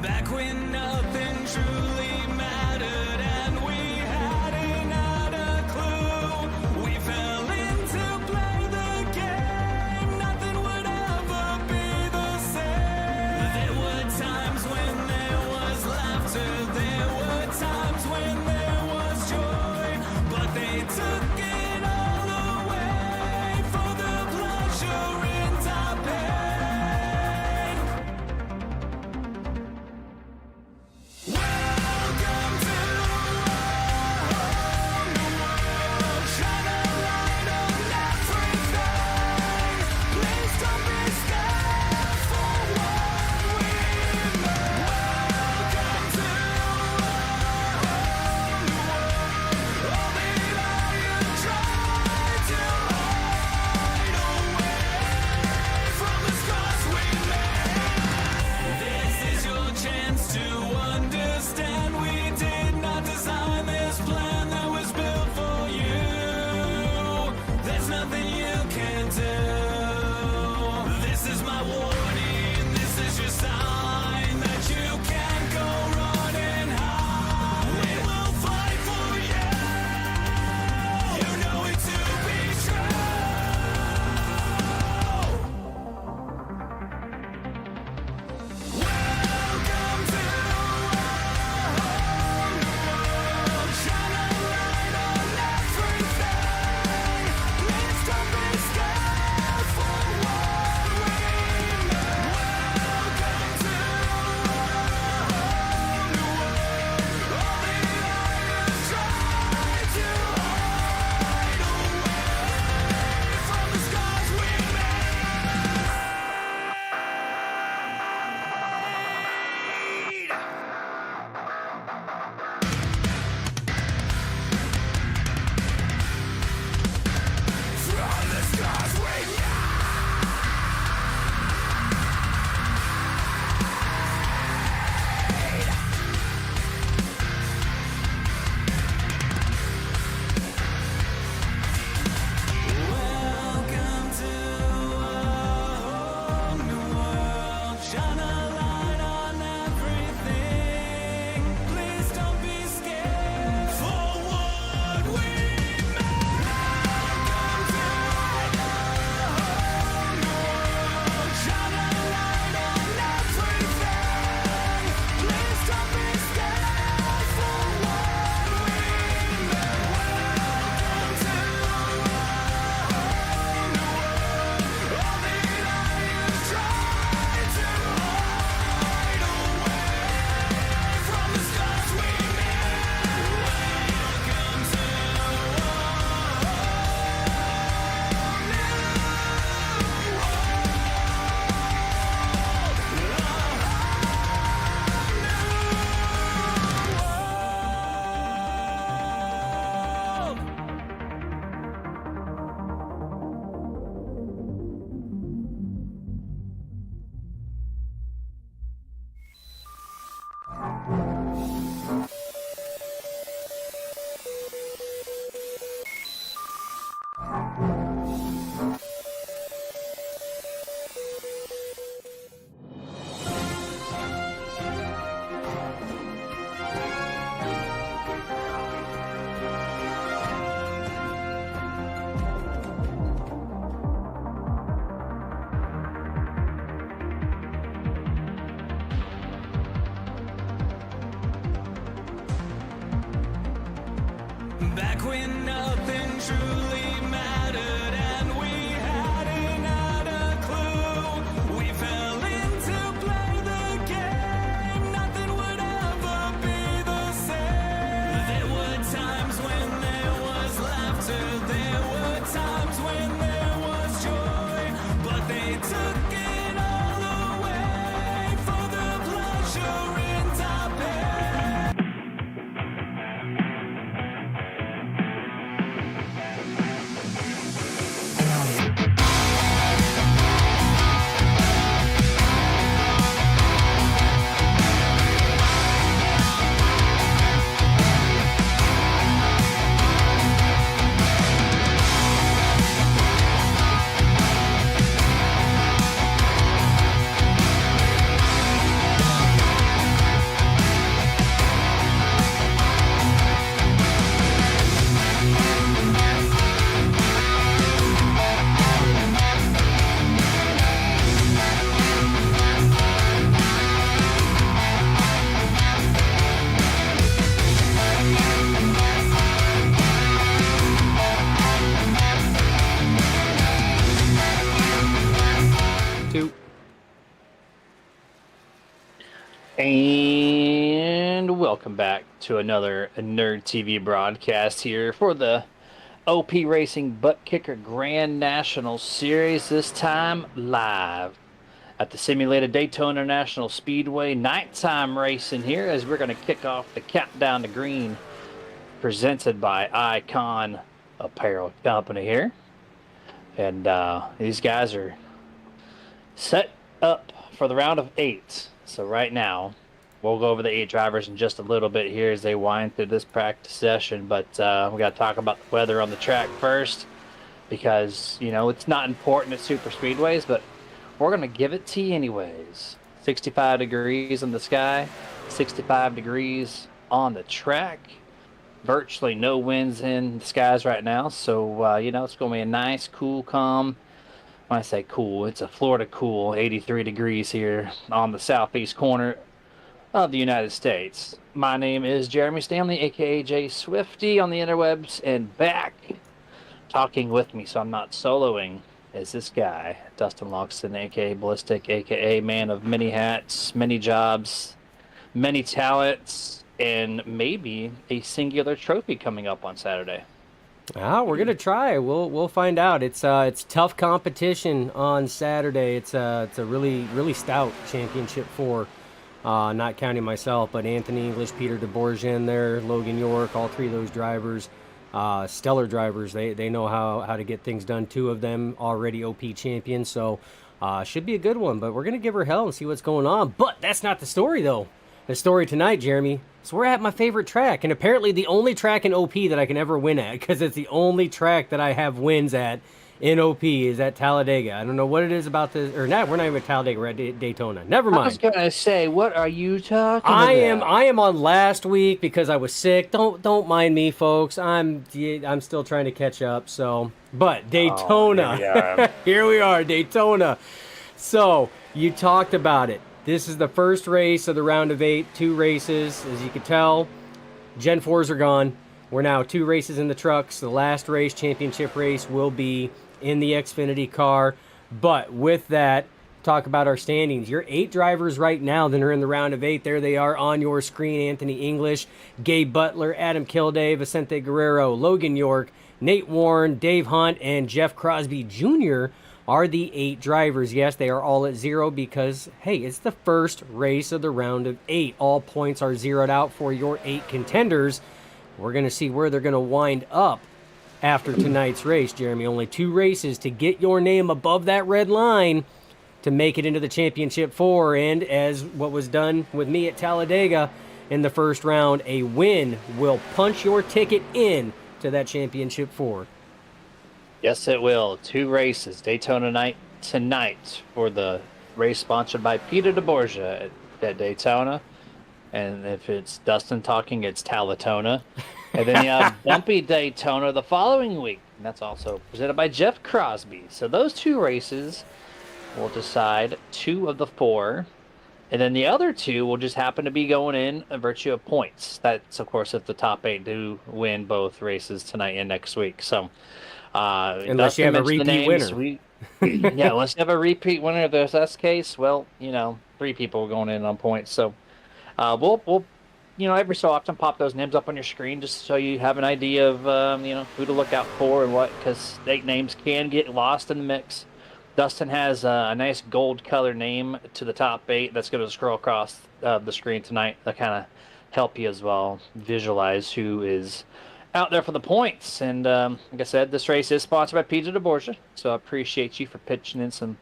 Back when nothing truly mattered and we hadn't had a clue, we fell in to play the game. Nothing would ever be the same. There were times when there was laughter, there were times when there was joy, but they took it all away for the pleasure in our pain. Welcome to a whole new world. Shine a light on everything. Please don't be scared for what we know. Welcome to a whole new world. All the lie you tried to hide away from the scars we made. This is your chance to understand we did not design this plan that was built for you. There's nothing you can do. This is my warning, this is your sign that you can't go running high. We will fight for you. You know it to be true. Welcome to a whole new world. Shine a light on everything. Please don't be scared for what we know. Welcome to a whole new world. All the liars tried to hide away from the scars we made. From the scars we Welcome to a whole new world. Shine a light on everything. Please don't be scared for what we made. Welcome to a whole new world. Shine a light on everything. Please don't be scared for what we made. Welcome to a whole new world. All the liars tried to hide away from the scars we made. Welcome to Back when nothing truly mattered and we hadn't had a clue, we fell in to play the game. Nothing would ever be the same. There were times when there was laughter, there were times when there was joy, but they took it all away for the pleasure in our pain. 2. And welcome back to another Nerd TV broadcast here for the OP Racing ButtKicker Grand National Series, this time live at the simulated Daytona National Speedway. Nighttime racing here as we're going to kick off the Countdown to Green presented by Icon Apparel Company here. And these guys are set up for the round of 8. So right now, we'll go over the 8 drivers in just a little bit here as they wind through this practice session. But we got to talk about the weather on the track first because, you know, it's not important at super speedways, but we're going to give it to you anyways. 65 degrees in the sky, 65 degrees on the track. Virtually no winds in the skies right now. So, you know, it's going to be a nice, cool, calm. When I say cool, it's a Florida cool, 83 degrees here on the southeast corner of the United States. My name is Jeremy Stanley, aka Jay Swifty on the interwebs, and back talking with me, so I'm not soloing, is this guy, Dustin Loxton, aka Ballistic, aka man of many hats, many jobs, many talents, and maybe a singular trophy coming up on Saturday. We're gonna try. We'll find out. It's tough competition on Saturday. It's a really stout championship 4. Not counting myself, but Anthony English, Peter DeBourgeon there, Logan York, all 3 of those drivers, stellar drivers. They know how to get things done. 2 of them already OP champions, so should be a good one. But we're gonna give her hell and see what's going on. But that's not the story though. The story tonight, Jeremy. So we're at my favorite track, and apparently the only track in OP that I can ever win at, because it's the only track that I have wins at in OP is at Talladega. I don't know what it is about this, or not. We're not even at Talladega. We're at Daytona. Never mind. I was gonna say, what are you talking I about? am on last week because I was sick. Don't mind me, folks. I'm still trying to catch up. So, but Daytona. Oh, Here we are, Daytona. So you talked about it. This is the first race of the round of 8, 2 races. As you can tell, Gen 4s are gone. We're now 2 races in the trucks. The last race, championship race, will be in the Xfinity car. But with that, talk about our standings. Your 8 drivers right now that are in the round of 8. There they are on your screen. Anthony English, Gabe Butler, Adam Kilday, Vicente Guerrero, Logan York, Nate Warren, Dave Hunt, and Jeff Crosby Jr. are the 8 drivers. Yes, they are all at 0 because, hey, it's the first race of the round of 8. All points are zeroed out for your 8 contenders. We're going to see where they're going to wind up after tonight's race, Jeremy. Only 2 races to get your name above that red line to make it into the championship 4. And as what was done with me at Talladega in the first round, a win will punch your ticket in to that championship 4. Yes, it will. 2 races. Daytona night tonight for the race sponsored by Peter DeBourgeon at Daytona. And if it's Dustin talking, it's Talatona. And then you have Bumpy Daytona the following week. And that's also presented by Jeff Crosby. So those 2 races will decide 2 of the 4. And then the other 2 will just happen to be going in a virtue of points. That's, of course, if the top 8 do win both races tonight and next week. So, unless you have a repeat winner. Yeah, unless you have a repeat winner. If that's the case, well, you know, 3 people are going in on points. So we'll you know, every so often pop those names up on your screen just so you have an idea of, you know, who to look out for and what, because 8 names can get lost in the mix. Dustin has a nice gold color name to the top 8 that's going to scroll across the screen tonight. That kind of help you as well visualize who is out there for the points. And like I said, this race is sponsored by Peter DeBourgeon, so I appreciate you for pitching in some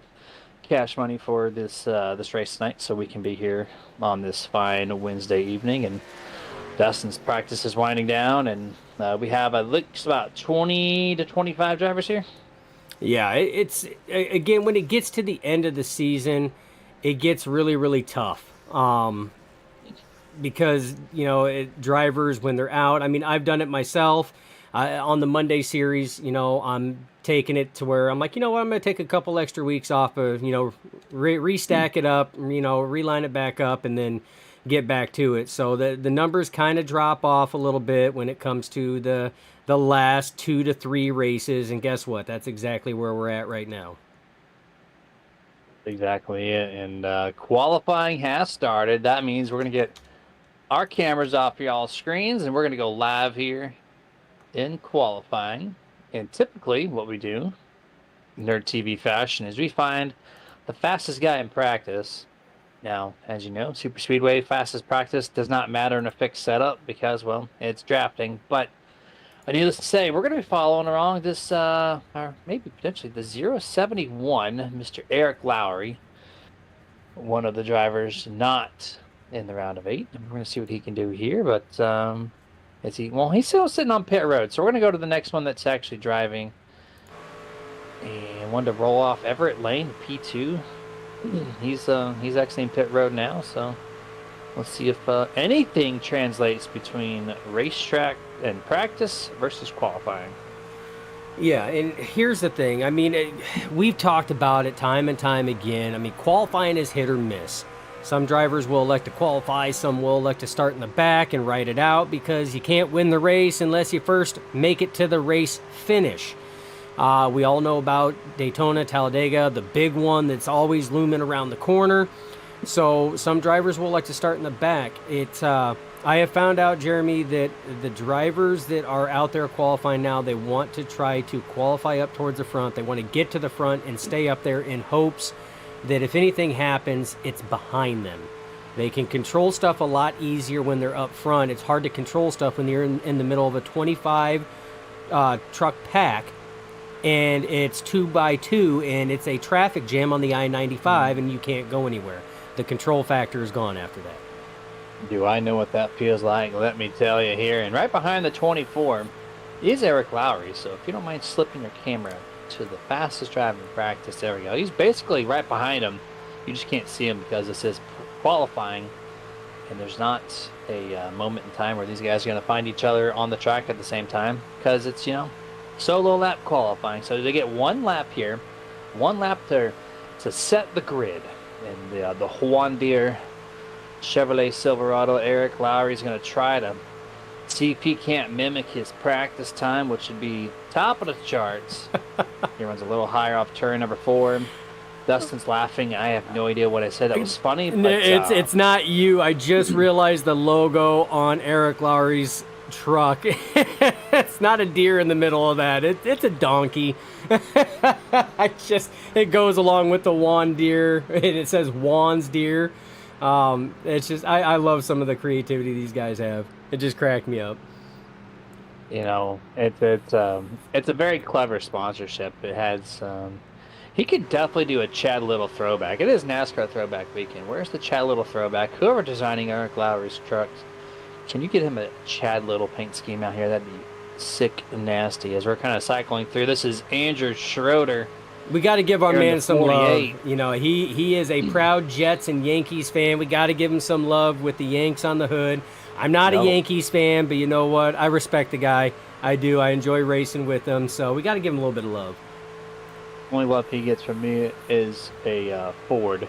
cash money for this race tonight, so we can be here on this fine Wednesday evening. And Dustin's practice is winding down, and we have looks about 20 to 25 drivers here. Yeah, it's again, when it gets to the end of the season, it gets really tough. Because, you know, drivers, when they're out, I mean, I've done it myself. On the Monday series, you know, I'm taking it to where I'm like, you know what, I'm going to take a couple extra weeks off of, you know, restack it up, you know, reline it back up, and then get back to it. So the numbers kind of drop off a little bit when it comes to the last 2 to 3 races. And guess what? That's exactly where we're at right now. Exactly it. And qualifying has started. That means we're going to get our cameras off y'all's screens, and we're going to go live here in qualifying. And typically what we do, Nerd TV fashion, is we find the fastest guy in practice. Now, as you know, Super Speedway fastest practice does not matter in a fixed setup because, well, it's drafting. But needless to say, we're going to be following along this, or maybe potentially the 071, Mr. Eric Lowry, one of the drivers not in the round of 8. And we're going to see what he can do here. But is he? Well, he's still sitting on pit road, so we're going to go to the next one that's actually driving. And one to roll off Everett Lane, P2. He's exiting pit road now, so let's see if anything translates between racetrack and practice versus qualifying. Yeah, and here's the thing. I mean, we've talked about it time and time again. I mean, qualifying is hit or miss. Some drivers will elect to qualify, some will elect to start in the back and ride it out because you can't win the race unless you first make it to the race finish. We all know about Daytona, Talladega, the big one that's always looming around the corner. So some drivers will like to start in the back. I have found out, Jeremy, that the drivers that are out there qualifying now, they want to try to qualify up towards the front. They want to get to the front and stay up there in hopes that if anything happens, it's behind them. They can control stuff a lot easier when they're up front. It's hard to control stuff when you're in the middle of a 25 truck pack and it's 2x2 and it's a traffic jam on the I-95 and you can't go anywhere. The control factor is gone after that. Do I know what that feels like? Let me tell you here. And right behind the 24 is Eric Lowry. So if you don't mind slipping your camera to the fastest driver in practice, there we go. He's basically right behind him. You just can't see him because this is qualifying. And there's not a moment in time where these guys are going to find each other on the track at the same time. Because it's, solo lap qualifying. So they get one lap here. One lap to set the grid. And the Juan Deere Chevrolet Silverado, Eric Lowry is going to try to see if he can't mimic his practice time, which would be top of the charts. He runs a little higher off turn number 4. Dustin's laughing. I have no idea what I said. That was funny. But, it's not you. I just realized the logo on Eric Lowry's truck. It's not a deer in the middle of that. It's a donkey. It goes along with the Juan Deere, and it says Juan's Deer. It's just I love some of the creativity these guys have. It just cracked me up. It's a very clever sponsorship. It has he could definitely do a Chad Little throwback. It is NASCAR throwback weekend. Where's the Chad Little throwback? Whoever designing Eric Lowry's trucks, can you get him a Chad Little paint scheme out here? That'd be sick and nasty. As we're kind of cycling through, this is Andrew Schroeder. We got to give our man some love. He is a proud Jets and Yankees fan. We got to give him some love with the Yanks on the hood. I'm not a Yankees fan, but you know what? I respect the guy. I do. I enjoy racing with him, so we got to give him a little bit of love. Only love he gets from me is a Ford.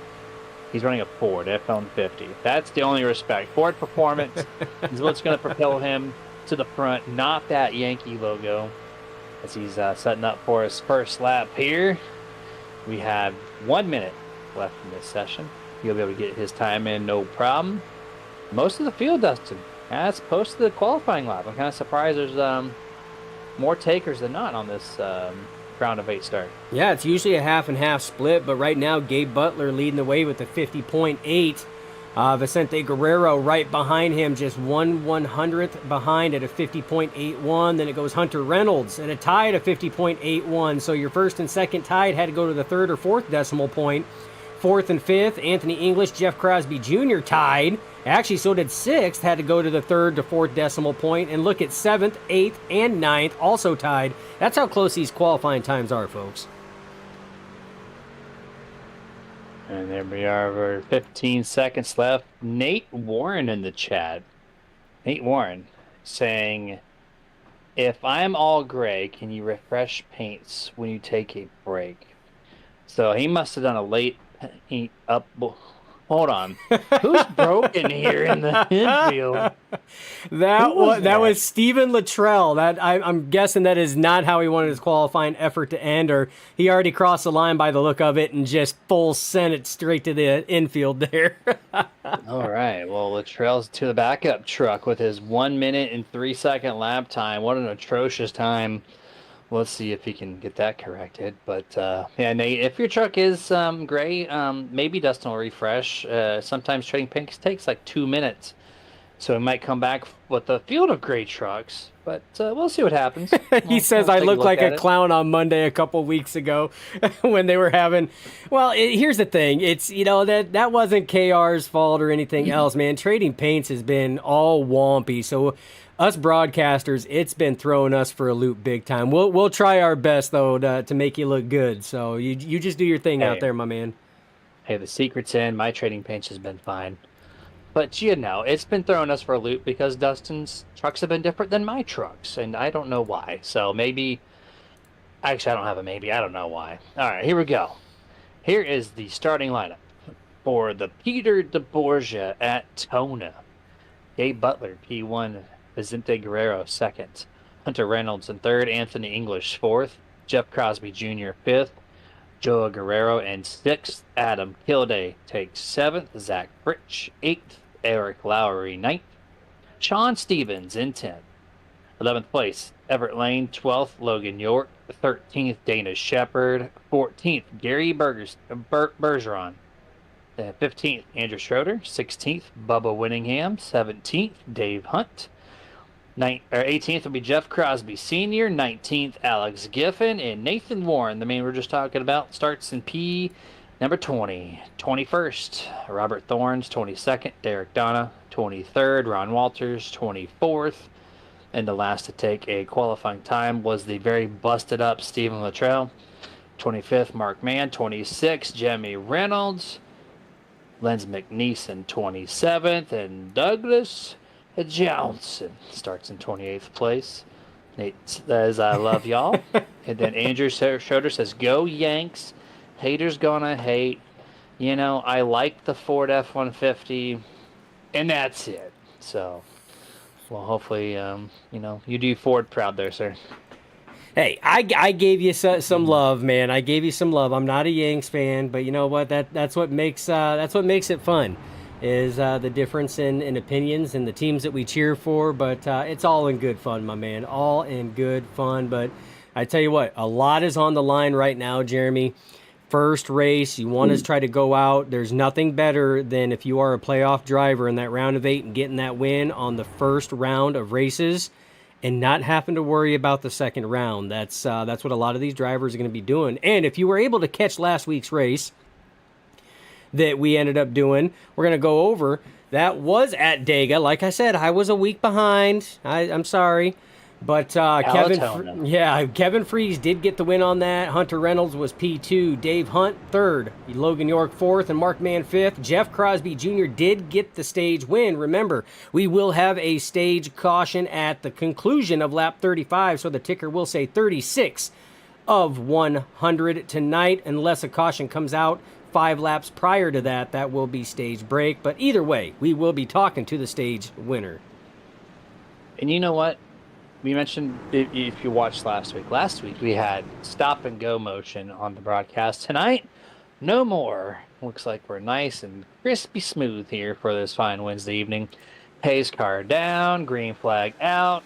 He's running a Ford F-150. That's the only respect. Ford Performance is what's going to propel him to the front, not that Yankee logo. As he's setting up for his first lap here. We have 1 minute left in this session. He'll be able to get his time in, no problem. Most of the field, Dustin, as opposed to the qualifying lap. I'm kind of surprised there's more takers than not on this round of 8 start. Yeah, it's usually a half and half split, but right now Gabe Butler leading the way with a 50.8. Vicente Guerrero right behind him, just 1/100th behind at a 50.81. Then it goes Hunter Reynolds and a tie at a 50.81. So your first and second tied had to go to the third or fourth decimal point. Fourth and fifth, Anthony English, Jeff Crosby Jr. tied. Actually, so did sixth, had to go to the third to fourth decimal point. And look at seventh, eighth, and ninth, also tied. That's how close these qualifying times are, folks. And there we are, over 15 seconds left. Nate Warren in the chat. Nate Warren saying, if I'm all gray, can you refresh paints when you take a break? So he must have done a late paint up. Hold on. Who's broken here in the infield? That was that was that? Stephen Luttrell. I'm guessing that is not how he wanted his qualifying effort to end, or he already crossed the line by the look of it and just full sent it straight to the infield there. All right. Well, Luttrell's to the backup truck with his 1 minute and 3 second lap time. What an atrocious time. Let's see if he can get that corrected. But yeah, Nate, if your truck is gray, maybe Dustin will refresh. Sometimes trading pinks takes like 2 minutes. So it might come back with a field of gray trucks. But we'll see what happens. He says We'll I take looked look like at a it. clown on Monday a couple weeks ago when they were having. Well, here's the thing. It's that wasn't KR's fault or anything else, man. Trading paints has been all wompy. So us broadcasters, it's been throwing us for a loop big time. We'll try our best though to make you look good. So you just do your thing out Hey, there, my man. hey, the secret's in. My trading pinch has been fine. But it's been throwing us for a loop because Dustin's trucks have been different than my trucks, and I don't know why. So maybe, actually, I don't have a maybe. I don't know why. All right, here we go. Here is the starting lineup for the Peter DeBorgia at Tona. Gabe Butler, P1, Vicente Guerrero, second. Hunter Reynolds in third, Anthony English, fourth. Jeff Crosby Jr., fifth. Joe Guerrero in sixth. Adam Kilday takes seventh. Zach Fritsch, eighth. Eric Lowry, ninth. Sean Stevens in 10th. 11th place, Everett Lane. 12th, Logan York. 13th, Dana Shepard. 14th, Gary Bergeron. 15th, Andrew Schroeder. 16th, Bubba Winningham. 17th, Dave Hunt. 18th will be Jeff Crosby Sr., 19th, Alex Giffen, and Nathan Warren, the man we were just talking about, starts in P number 20. 21st, Robert Thorns, 22nd, Derek Donna, 23rd, Ron Walters, 24th, and the last to take a qualifying time was the very busted up Stephen Luttrell. 25th, Mark Mann, 26th, Jimmy Reynolds, Lenz McNeeson, 27th, and Douglas Johnson starts in 28th place. Nate says, I love y'all. And then Andrew Schroeder says, go Yanks. Haters gonna hate. I like the Ford F-150. And that's it. So, well, hopefully, you do Ford proud there, sir. Hey, I gave you some love, man. I gave you some love. I'm not a Yanks fan, but you know what? That's what makes it fun. Is the difference in opinions and the teams that we cheer for, but it's all in good fun, my man. All in good fun. But I tell you what, a lot is on the line right now, Jeremy. First race, you want to try to go out. There's nothing better than if you are a playoff driver in that round of 8 and getting that win on the first round of races and not having to worry about the second round. That's what a lot of these drivers are going to be doing. And if you were able to catch last week's race that we ended up doing, we're going to go over. That was at Dega. Like I said, I was a week behind. I'm sorry. But Kevin Freeze did get the win on that. Hunter Reynolds was P2. Dave Hunt, 3rd. Logan York, 4th. And Mark Mann, 5th. Jeff Crosby Jr. did get the stage win. Remember, we will have a stage caution at the conclusion of lap 35, so the ticker will say 36 of 100 tonight, unless a caution comes out 5 laps prior to that. That will be stage break. But either way, we will be talking to the stage winner. And you know what? We mentioned, if you watched last week we had stop and go motion on the broadcast. Tonight, no more. Looks like we're nice and crispy smooth here for this fine Wednesday evening. Pace car down, green flag out.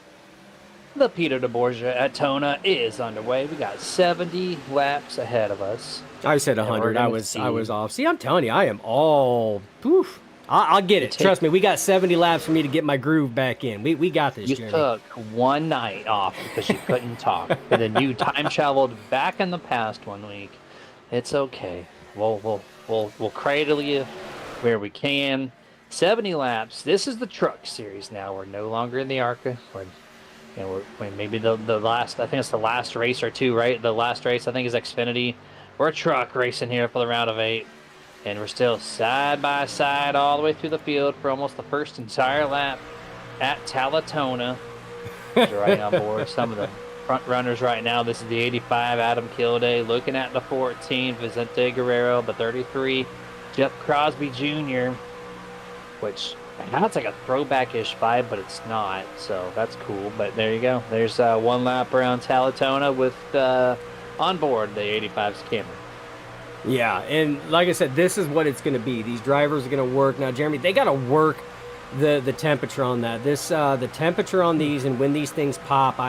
The Peter DeBorgia at Daytona is underway. We got 70 laps ahead of us. I said 100. I was off. See, I'm telling you, I am all poof. I'll get it. Trust me, we got 70 laps for me to get my groove back in. We got this, Jeremy. You took one night off because you couldn't talk, and then you time traveled back in the past 1 week. It's okay. We'll cradle you where we can. 70 laps. This is the truck series now. We're no longer in the ARCA. We're maybe the last. I think it's the last race or two, right? The last race I think is Xfinity. We're a truck racing here for the round of 8. And we're still side by side all the way through the field for almost the first entire lap at Daytona. Right on board some of the front runners right now. This is the 85, Adam Kilday, looking at the 14, Vicente Guerrero, the 33, Jeff Crosby Jr., which now it's like a throwback-ish vibe, but it's not, so that's cool. But there you go. There's one lap around Daytona with on board the 85's Camry. Yeah, and like I said, this is what it's going to be. These drivers are going to work. Now, Jeremy, they got to work the temperature on that. The temperature on these and when these things pop,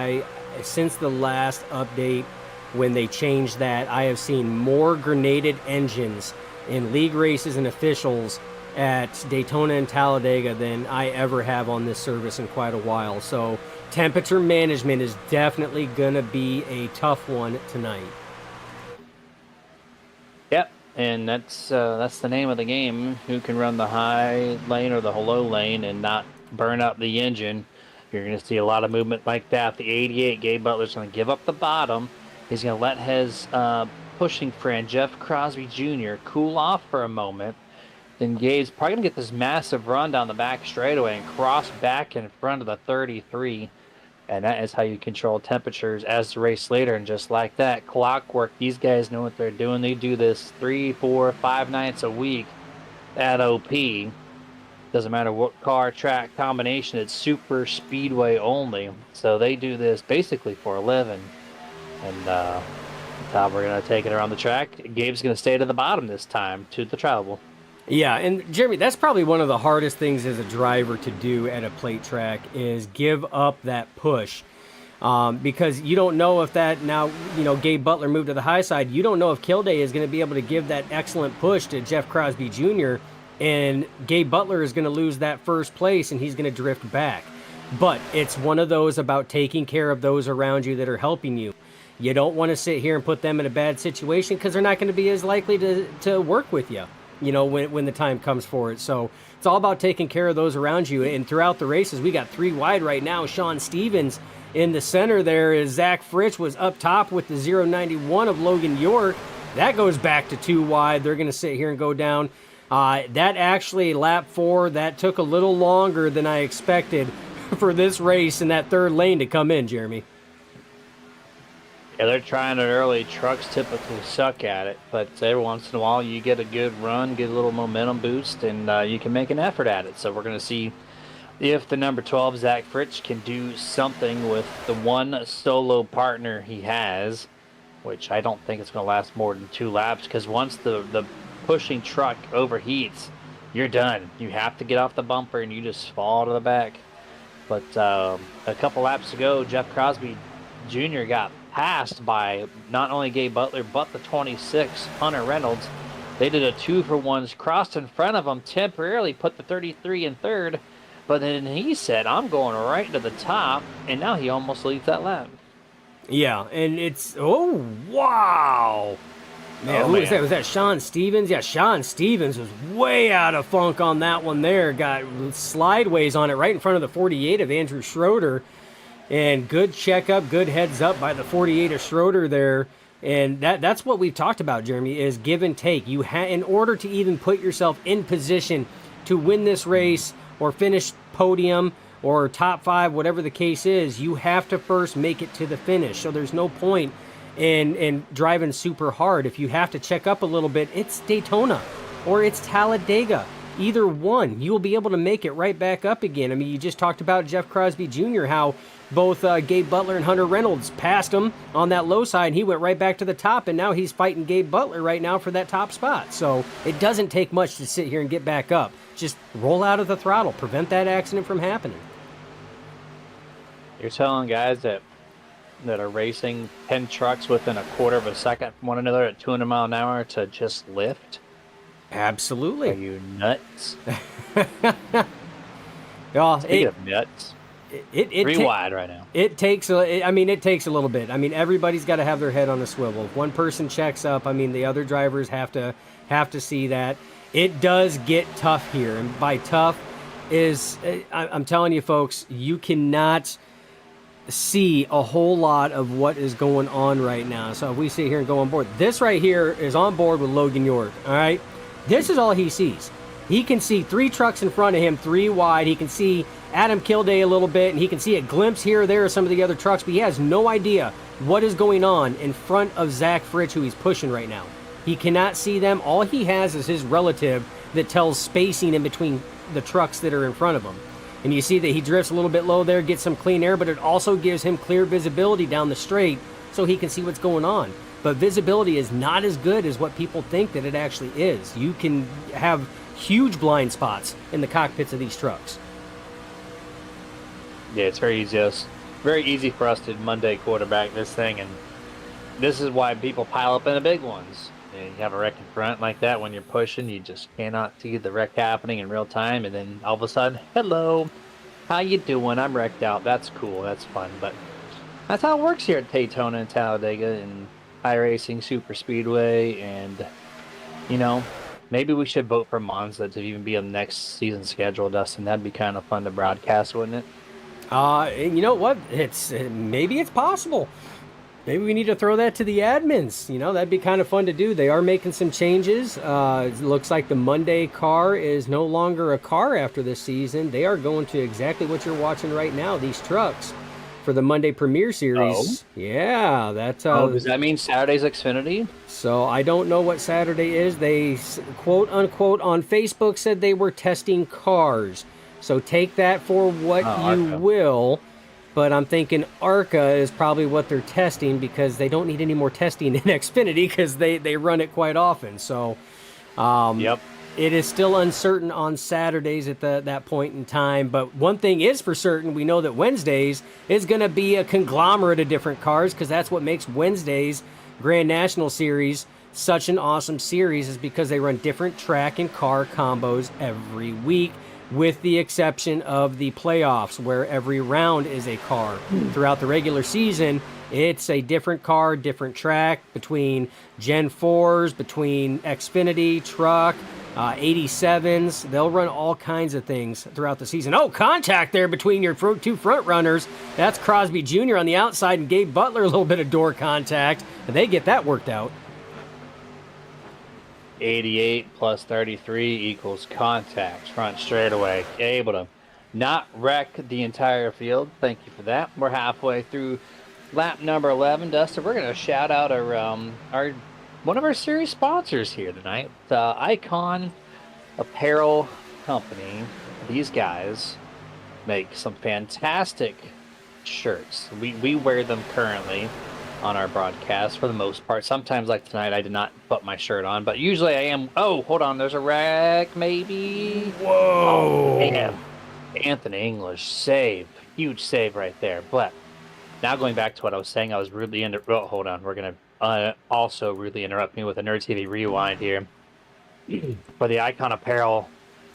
since the last update when they changed that, I have seen more grenaded engines in league races and officials at Daytona and Talladega than I ever have on this service in quite a while. So temperature management is definitely going to be a tough one tonight. Yep, and that's the name of the game. Who can run the high lane or the low lane and not burn up the engine? You're going to see a lot of movement like that. The 88, Gabe Butler's going to give up the bottom. He's going to let his pushing friend, Jeff Crosby Jr., cool off for a moment. Then Gabe's probably going to get this massive run down the back straightaway and cross back in front of the 33. And that is how you control temperatures as the race later. And just like that, clockwork, these guys know what they're doing. They do this 3, 4, 5 nights a week at OP. Doesn't matter what car, track, combination. It's super speedway only. So they do this basically for a living. And that's how we're going to take it around the track. Gabe's going to stay to the bottom this time, to the travel. Yeah, and Jeremy, that's probably one of the hardest things as a driver to do at a plate track is give up that push. Because you don't know if that now, Gabe Butler moved to the high side. You don't know if Kilday is going to be able to give that excellent push to Jeff Crosby Jr. and Gabe Butler is going to lose that first place and he's going to drift back. But it's one of those about taking care of those around you that are helping you. You don't want to sit here and put them in a bad situation because they're not going to be as likely to work with you. When the time comes for it. So it's all about taking care of those around you. And throughout the races, we got 3 wide right now. Sean Stevens in the center there is Zach Fritsch was up top with the 091 of Logan York. That goes back to 2 wide. They're going to sit here and go down. That actually, lap 4, that took a little longer than I expected for this race and that third lane to come in, Jeremy. Yeah, they're trying it early. Trucks typically suck at it, but every once in a while you get a good run, get a little momentum boost, and you can make an effort at it. So we're going to see if the number 12, Zach Fritsch, can do something with the one solo partner he has, which I don't think it's going to last more than 2 laps, because once the pushing truck overheats, you're done. You have to get off the bumper, and you just fall to the back. But a couple laps ago, Jeff Crosby Jr. got passed by not only Gabe Butler, but the 26, Hunter Reynolds. They did a 2-for-1s, crossed in front of him temporarily, put the 33 in third, but then he said, I'm going right to the top, and now he almost leaves that lap. Yeah, and it's, oh, wow. Man, who was that? Was that Sean Stevens? Yeah, Sean Stevens was way out of funk on that one there. Got slideways on it right in front of the 48 of Andrew Schroeder. And good checkup, good heads up by the 48 of Schroeder there. And that's what we've talked about, Jeremy, is give and take. In order to even put yourself in position to win this race or finish podium or top 5, whatever the case is, you have to first make it to the finish. So there's no point in driving super hard. If you have to check up a little bit, it's Daytona or it's Talladega. Either one, you will be able to make it right back up again. I mean, you just talked about Jeff Crosby Jr., how both Gabe Butler and Hunter Reynolds passed him on that low side, and he went right back to the top, and now he's fighting Gabe Butler right now for that top spot. So it doesn't take much to sit here and get back up. Just roll out of the throttle, prevent that accident from happening. You're telling guys that are racing 10 trucks within a quarter of a second from one another at 200 mile an hour to just lift? Absolutely. Are you nuts? Speaking of nuts, it 3 wide right now. It takes a little bit. I mean, everybody's got to have their head on a swivel. If one person checks up, I mean, the other drivers have to see that. It does get tough here, and by tough is, I'm telling you, folks, you cannot see a whole lot of what is going on right now. So if we sit here and go on board, this right here is on board with Logan York. All right, this is all he sees. He can see 3 trucks in front of him, 3 wide. He can see Adam Kilday a little bit, and he can see a glimpse here or there of some of the other trucks, but he has no idea what is going on in front of Zach Fritsch, who he's pushing right now. He cannot see them. All he has is his relative that tells spacing in between the trucks that are in front of him. And you see that he drifts a little bit low there, gets some clean air, but it also gives him clear visibility down the straight so he can see what's going on. But visibility is not as good as what people think that it actually is. You can have huge blind spots in the cockpits of these trucks. Yeah, it's very easy for us to Monday quarterback this thing, and this is why people pile up in the big ones. You have a wreck in front like that when you're pushing, you just cannot see the wreck happening in real time, and then all of a sudden, hello, how you doing? I'm wrecked out. That's cool. That's fun. But that's how it works here at Daytona and Talladega and iRacing Super Speedway, and maybe we should vote for Monza to even be on the next season schedule, Dustin. That'd be kind of fun to broadcast, wouldn't it? And you know what? Maybe it's possible. Maybe we need to throw that to the admins. That'd be kind of fun to do. They are making some changes. It looks like the Monday car is no longer a car after this season. They are going to exactly what you're watching right now, these trucks, for the Monday Premier Series. Oh? Yeah, that's... does that mean Saturday's Xfinity? So I don't know what Saturday is. They, quote-unquote, on Facebook said they were testing cars. So take that for what you will. But I'm thinking ARCA is probably what they're testing because they don't need any more testing in Xfinity because they run it quite often. So Yep. it is still uncertain on Saturdays at that point in time. But one thing is for certain, we know that Wednesdays is going to be a conglomerate of different cars because that's what makes Wednesdays Grand National Series such an awesome series, is because they run different track and car combos every week, with the exception of the playoffs, where every round is a car. Throughout the regular season, it's a different car, different track, between Gen 4s, between Xfinity, truck, 87s. They'll run all kinds of things throughout the season. Oh, contact there between your two front runners. That's Crosby Jr. on the outside and Gabe Butler, a little bit of door contact. And they get that worked out. 88 plus 33 equals contact, front straightaway. Able to not wreck the entire field. Thank you for that. We're halfway through lap number 11, Dustin. We're going to shout out our one of our series sponsors here tonight, the Icon Apparel Company. These guys make some fantastic shirts. We wear them currently on our broadcast for the most part. Sometimes, like tonight, I did not put my shirt on, but usually I am. Oh, hold on, there's a wreck, maybe. Whoa! Oh, man. Anthony English save, huge save right there. But now going back to what I was saying, I was rudely oh, hold on, we're gonna also rudely interrupt me with a Nerd TV rewind here for the Icon Apparel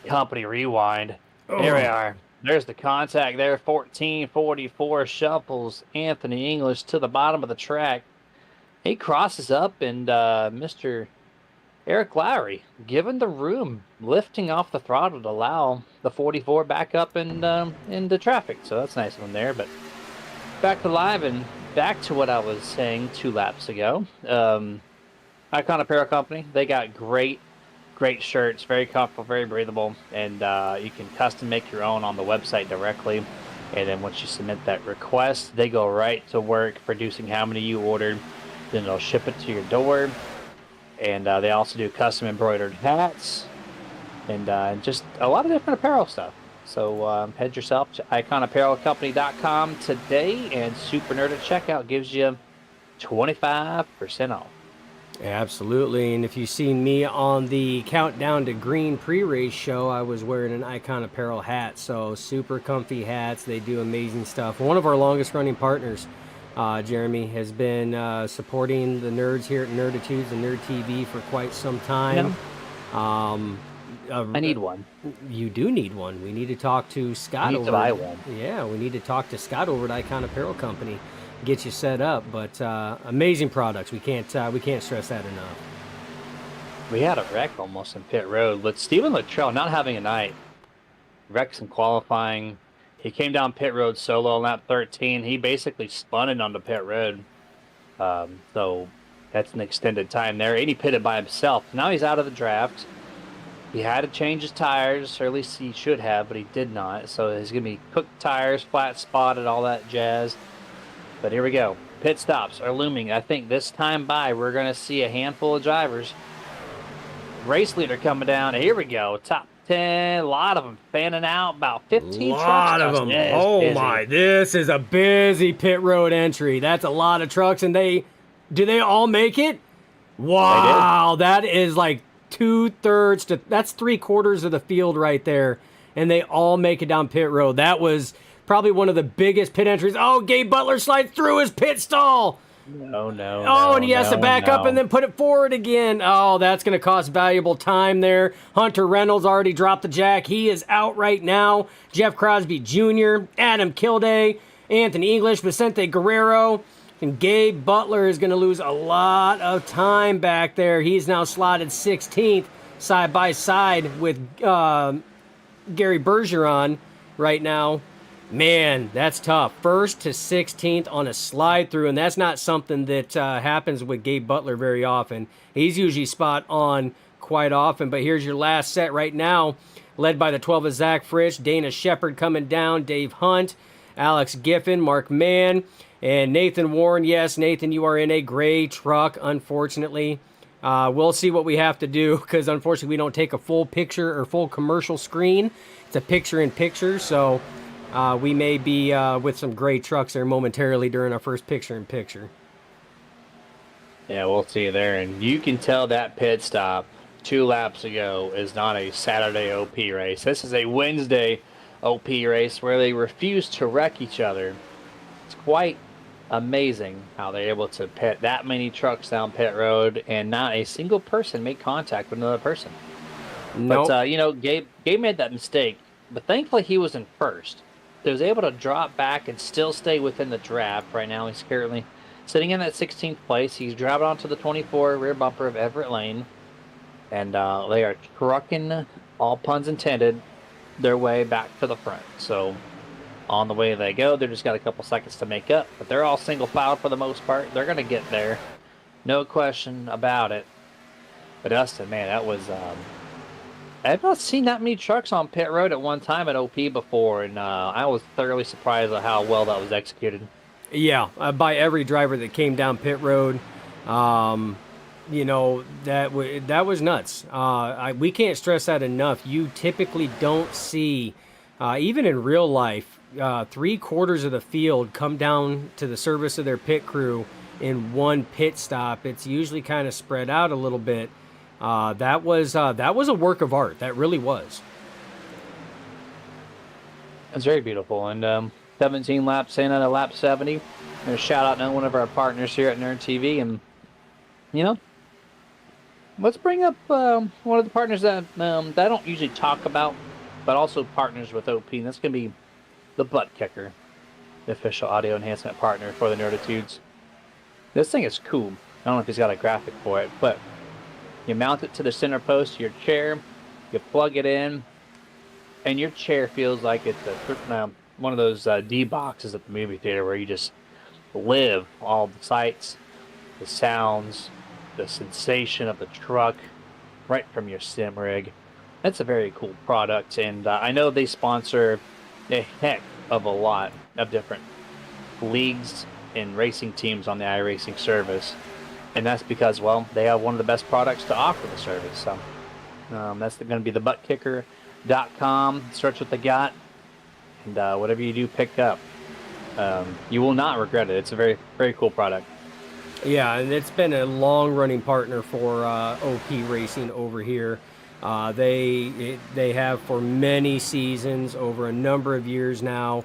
Company rewind. Oh. There we are. There's the contact there, 1444, shuffles Anthony English to the bottom of the track. He crosses up, and Mr. Eric Lowry, given the room, lifting off the throttle to allow the 44 back up into traffic. So that's nice of him there. But back to live and back to what I was saying 2 laps ago. Icon Apparel Company, they got great shirts, very comfortable, very breathable, and you can custom make your own on the website directly. And then once you submit that request, they go right to work producing how many you ordered. Then they'll ship it to your door. And they also do custom embroidered hats and just a lot of different apparel stuff. So head yourself to iconapparelcompany.com today, and Super Nerd at checkout gives you 25% off. Absolutely, and if you've seen me on the Countdown to Green pre-race show, I was wearing an Icon Apparel hat, so super comfy hats. They do amazing stuff. One of our longest running partners, Jeremy, has been supporting the nerds here at Nerditudes and Nerd TV for quite some time. I need one. You do need one. We need to talk to Scott. I need to buy one. Yeah, we need to talk to Scott over at Icon Apparel Company. Get you set up, but amazing products. We can't stress that enough. We had a wreck almost in pit road, but Stephen Luttrell not having a night. Wrecks in qualifying. He came down pit road solo on lap 13. He basically spun it onto pit road. So that's an extended time there. And he pitted by himself. Now he's out of the draft. He had to change his tires, or at least he should have, but he did not. So he's going to be cooked tires, flat spotted, all that jazz. But here we go. pit stops are looming. I think this time by, we're going to see a handful of drivers. Race leader coming down. Here we go. Top 10. A lot of them fanning out. About 15 trucks. Lot of them. Yeah, it's Oh busy. my, this is a busy pit road entry. That's a lot of trucks, and do they all make it? Wow, that is like 2/3 to that's 3/4 of the field right there, and they all make it down pit road. That was probably one of the biggest pit entries. Oh, Gabe Butler slides through his pit stall. No. And he has to back up and then put it forward again. Oh, that's going to cost valuable time there. Hunter Reynolds already dropped the jack. He is out right now. Jeff Crosby Jr., Adam Kilday, Anthony English, Vicente Guerrero, and Gabe Butler is going to lose a lot of time back there. He's now slotted 16th side by side with Gary Bergeron right now. Man, that's tough. 1st to 16th on a slide through, and that's not something that happens with Gabe Butler very often. He's usually spot on quite often, but here's your last set right now, led by the 12 of Zach Fritsch, Dana Shepard coming down, Dave Hunt, Alex Giffen, Mark Mann, and Nathan Warren. Yes, Nathan, you are in a gray truck, unfortunately. We'll see what we have to do, because unfortunately we don't take a full picture or full commercial screen. It's a picture-in-picture, so we may be with some gray trucks there momentarily during our first picture-in-picture. Yeah, we'll see you there. And you can tell that pit stop 2 laps ago is not a Saturday OP race. This is a Wednesday OP race where they refuse to wreck each other. It's quite amazing how they're able to pit that many trucks down pit road and not a single person make contact with another person. Nope. But, Gabe made that mistake, but thankfully he was in first. He was able to drop back and still stay within the draft. Right now he's currently sitting in that 16th place. He's driving onto the 24 rear bumper of Everett Lane, and they are trucking, all puns intended, their way back to the front. So on the way they go, they just got a couple seconds to make up, but they're all single file for the most part. They're going to get there, no question about it. But Dustin, man, that was I've not seen that many trucks on pit road at one time at OP before, and I was thoroughly surprised at how well that was executed. Yeah, by every driver that came down pit road. That was nuts. We can't stress that enough. You typically don't see, even in real life, 3/4 of the field come down to the service of their pit crew in one pit stop. It's usually kind of spread out a little bit. That was a work of art. That really was. It's very beautiful. And 17 laps in at lap 70. And a shout out to one of our partners here at Nerd TV. And, let's bring up one of the partners that I don't usually talk about, but also partners with OP. And that's going to be the ButtKicker, the official audio enhancement partner for the Nerditudes. This thing is cool. I don't know if he's got a graphic for it, but you mount it to the center post of your chair, you plug it in, and your chair feels like it's one of those D boxes at the movie theater where you just live all the sights, the sounds, the sensation of the truck right from your sim rig. That's a very cool product, and I know they sponsor a heck of a lot of different leagues and racing teams on the iRacing service. And that's because, well, they have one of the best products to offer the service. So that's going to be the ButtKicker.com. Search what they got, and whatever you do pick up, you will not regret it. It's a very, very cool product. Yeah, and it's been a long-running partner for OP Racing over here. They have for many seasons, over a number of years now,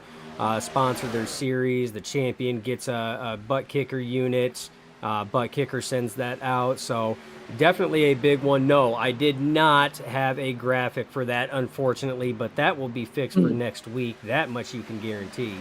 sponsored their series. The champion gets a ButtKicker unit. ButtKicker sends that out, so definitely a big one. No, I did not have a graphic for that, unfortunately, but that will be fixed for next week. That much you can guarantee.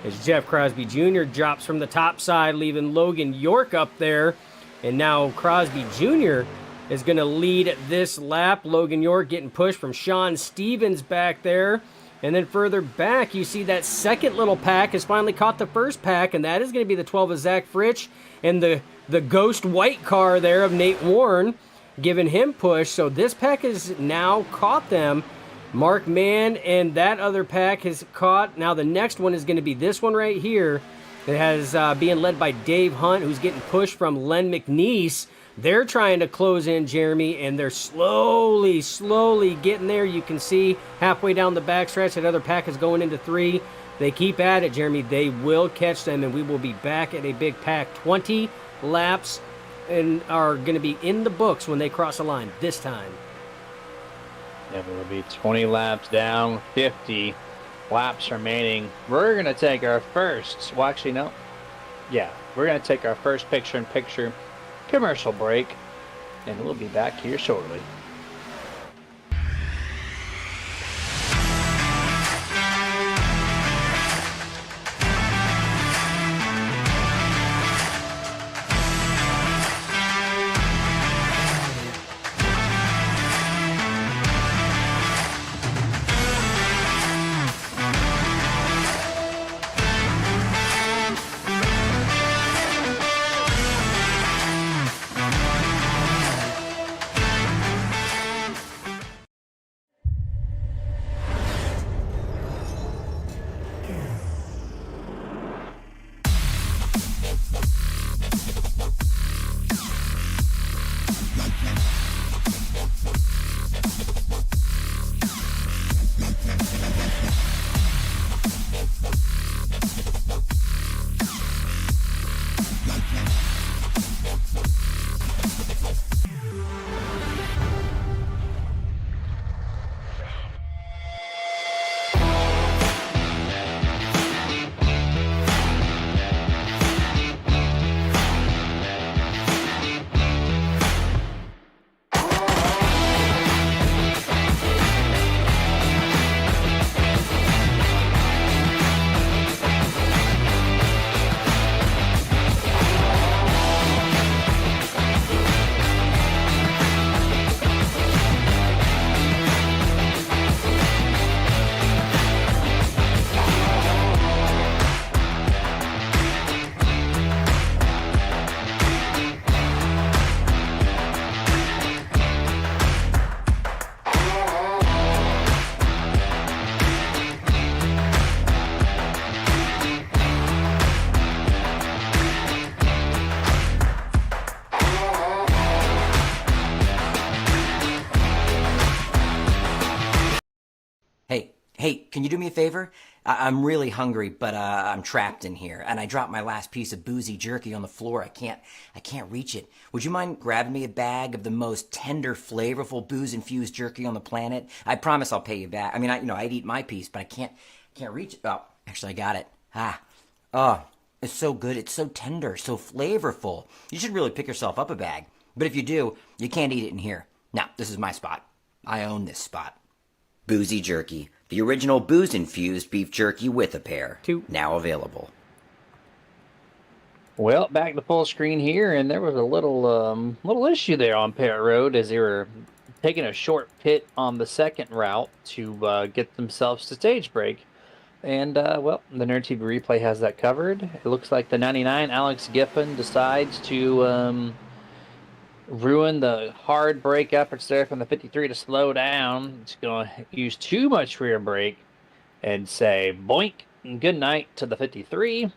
As Jeff Crosby Jr. drops from the top side, leaving Logan York up there, and now Crosby Jr. is going to lead this lap. Logan York getting pushed from Sean Stevens back there. And then further back, you see that second little pack has finally caught the first pack, and that is going to be the 12 of Zach Fritsch and the ghost white car there of Nate Warren, giving him push. So this pack has now caught them. Mark Mann and that other pack has caught. Now the next one is going to be this one right here. It has being led by Dave Hunt, who's getting pushed from Len McNeese. They're trying to close in, Jeremy, and they're slowly getting there. You can see halfway down the backstretch, that other pack is going into 3. They keep at it, Jeremy. They will catch them, and we will be back at a big pack. 20 laps and are going to be in the books when they cross the line this time. Yeah, it'll be 20 laps down, 50 laps remaining. We're going to take our first, well, actually, no. Yeah, we're going to take our first picture-in-picture commercial break, and we'll be back here shortly. Hey, can you do me a favor? I'm really hungry, but I'm trapped in here, and I dropped my last piece of boozy jerky on the floor. I can't reach it. Would you mind grabbing me a bag of the most tender, flavorful, booze-infused jerky on the planet? I promise I'll pay you back. I mean, I'd eat my piece, but I can't reach it. Oh, actually, I got it. Oh, it's so good. It's so tender, so flavorful. You should really pick yourself up a bag. But if you do, you can't eat it in here. Now, this is my spot. I own this spot. Boozy jerky. The original booze-infused beef jerky with a pair. Now available. Well, back to full screen here, and there was a little issue there on Parrot Road as they were taking a short pit on the second route to get themselves to stage break. And, well, the Nerd TV replay has that covered. It looks like the 99, Alex Giffen, decides to ruin the hard brake efforts there from the 53 to slow down. It's going to use too much rear brake and say boink and good night to the 53.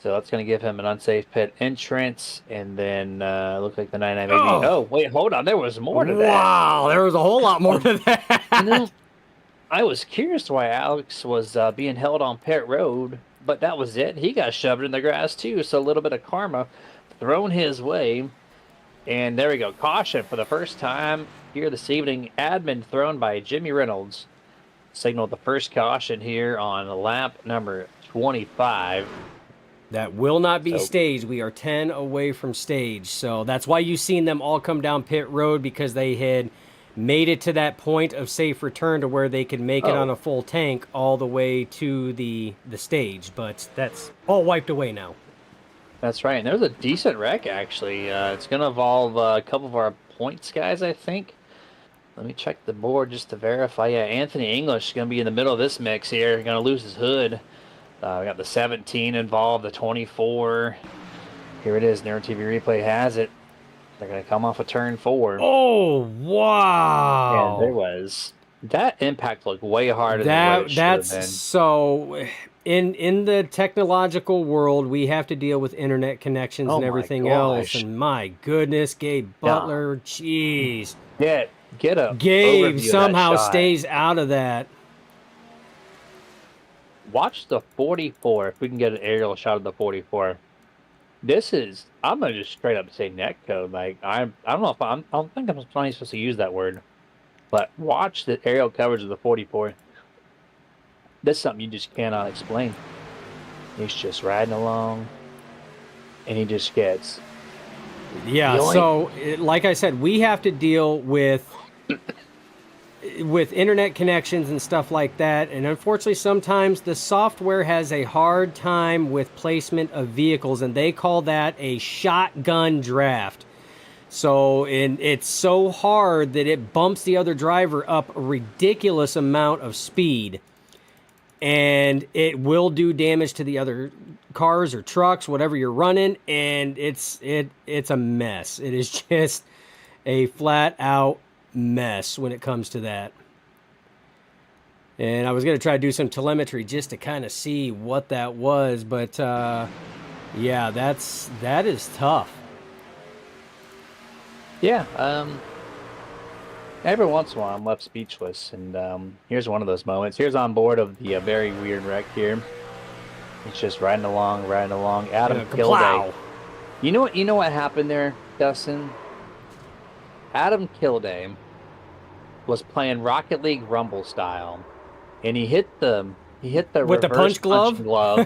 So that's going to give him an unsafe pit entrance. And then looks like the 99 maybe. Oh, wait, hold on. There was more to that. Wow, there was a whole lot more to that. You know, I was curious why Alex was being held on Parrot Road, but that was it. He got shoved in the grass too. So a little bit of karma thrown his way. And there we go. Caution for the first time here this evening. Admin thrown by Jimmy Reynolds. Signaled the first caution here on lap number 25. That will not be staged. We are 10 away from stage. So that's why you've seen them all come down pit road, because they had made it to that point of safe return to where they could make it on a full tank all the way to the stage. But that's all wiped away now. That's right, and there's a decent wreck, actually. It's going to involve a couple of our points guys, I think. Let me check the board just to verify. Yeah, Anthony English is going to be in the middle of this mix here. Going to lose his hood. We got the 17 involved, the 24. Here it is. Nerd TV replay has it. They're going to come off of turn 4. Oh, wow. And there was... That impact looked way harder than what it should have been. So... in the technological world, we have to deal with internet connections Oh and my everything else. gosh. And my goodness, Gabe Butler, jeez. Get a Gabe overview of that somehow shot. stays out of that. Watch the 44. If we can get an aerial shot of the 44. This is, I'm gonna just straight up say net code. Like I don't know if I don't think I'm not supposed to use that word, but watch the aerial coverage of the 44. That's something you just cannot explain. He's just riding along, and he just gets. Yeah, Yoink. so like I said, we have to deal with internet connections and stuff like that, and unfortunately sometimes the software has a hard time with placement of vehicles, and they call that a shotgun draft. So, and it's so hard that it bumps the other driver up a ridiculous amount of speed, and it will do damage to the other cars or trucks, whatever you're running, and it's a mess. It is just a flat out mess when it comes to that. And I was going to try to do some telemetry just to kind of see what that was, but yeah, that is tough. Yeah. Every once in a while, I'm left speechless, and here's one of those moments. Here's on board of the very weird wreck here. It's just riding along. Adam Kilday. Kaplow. You know what happened there, Dustin? Adam Kilday was playing Rocket League Rumble style, and he hit the With the reverse punch glove?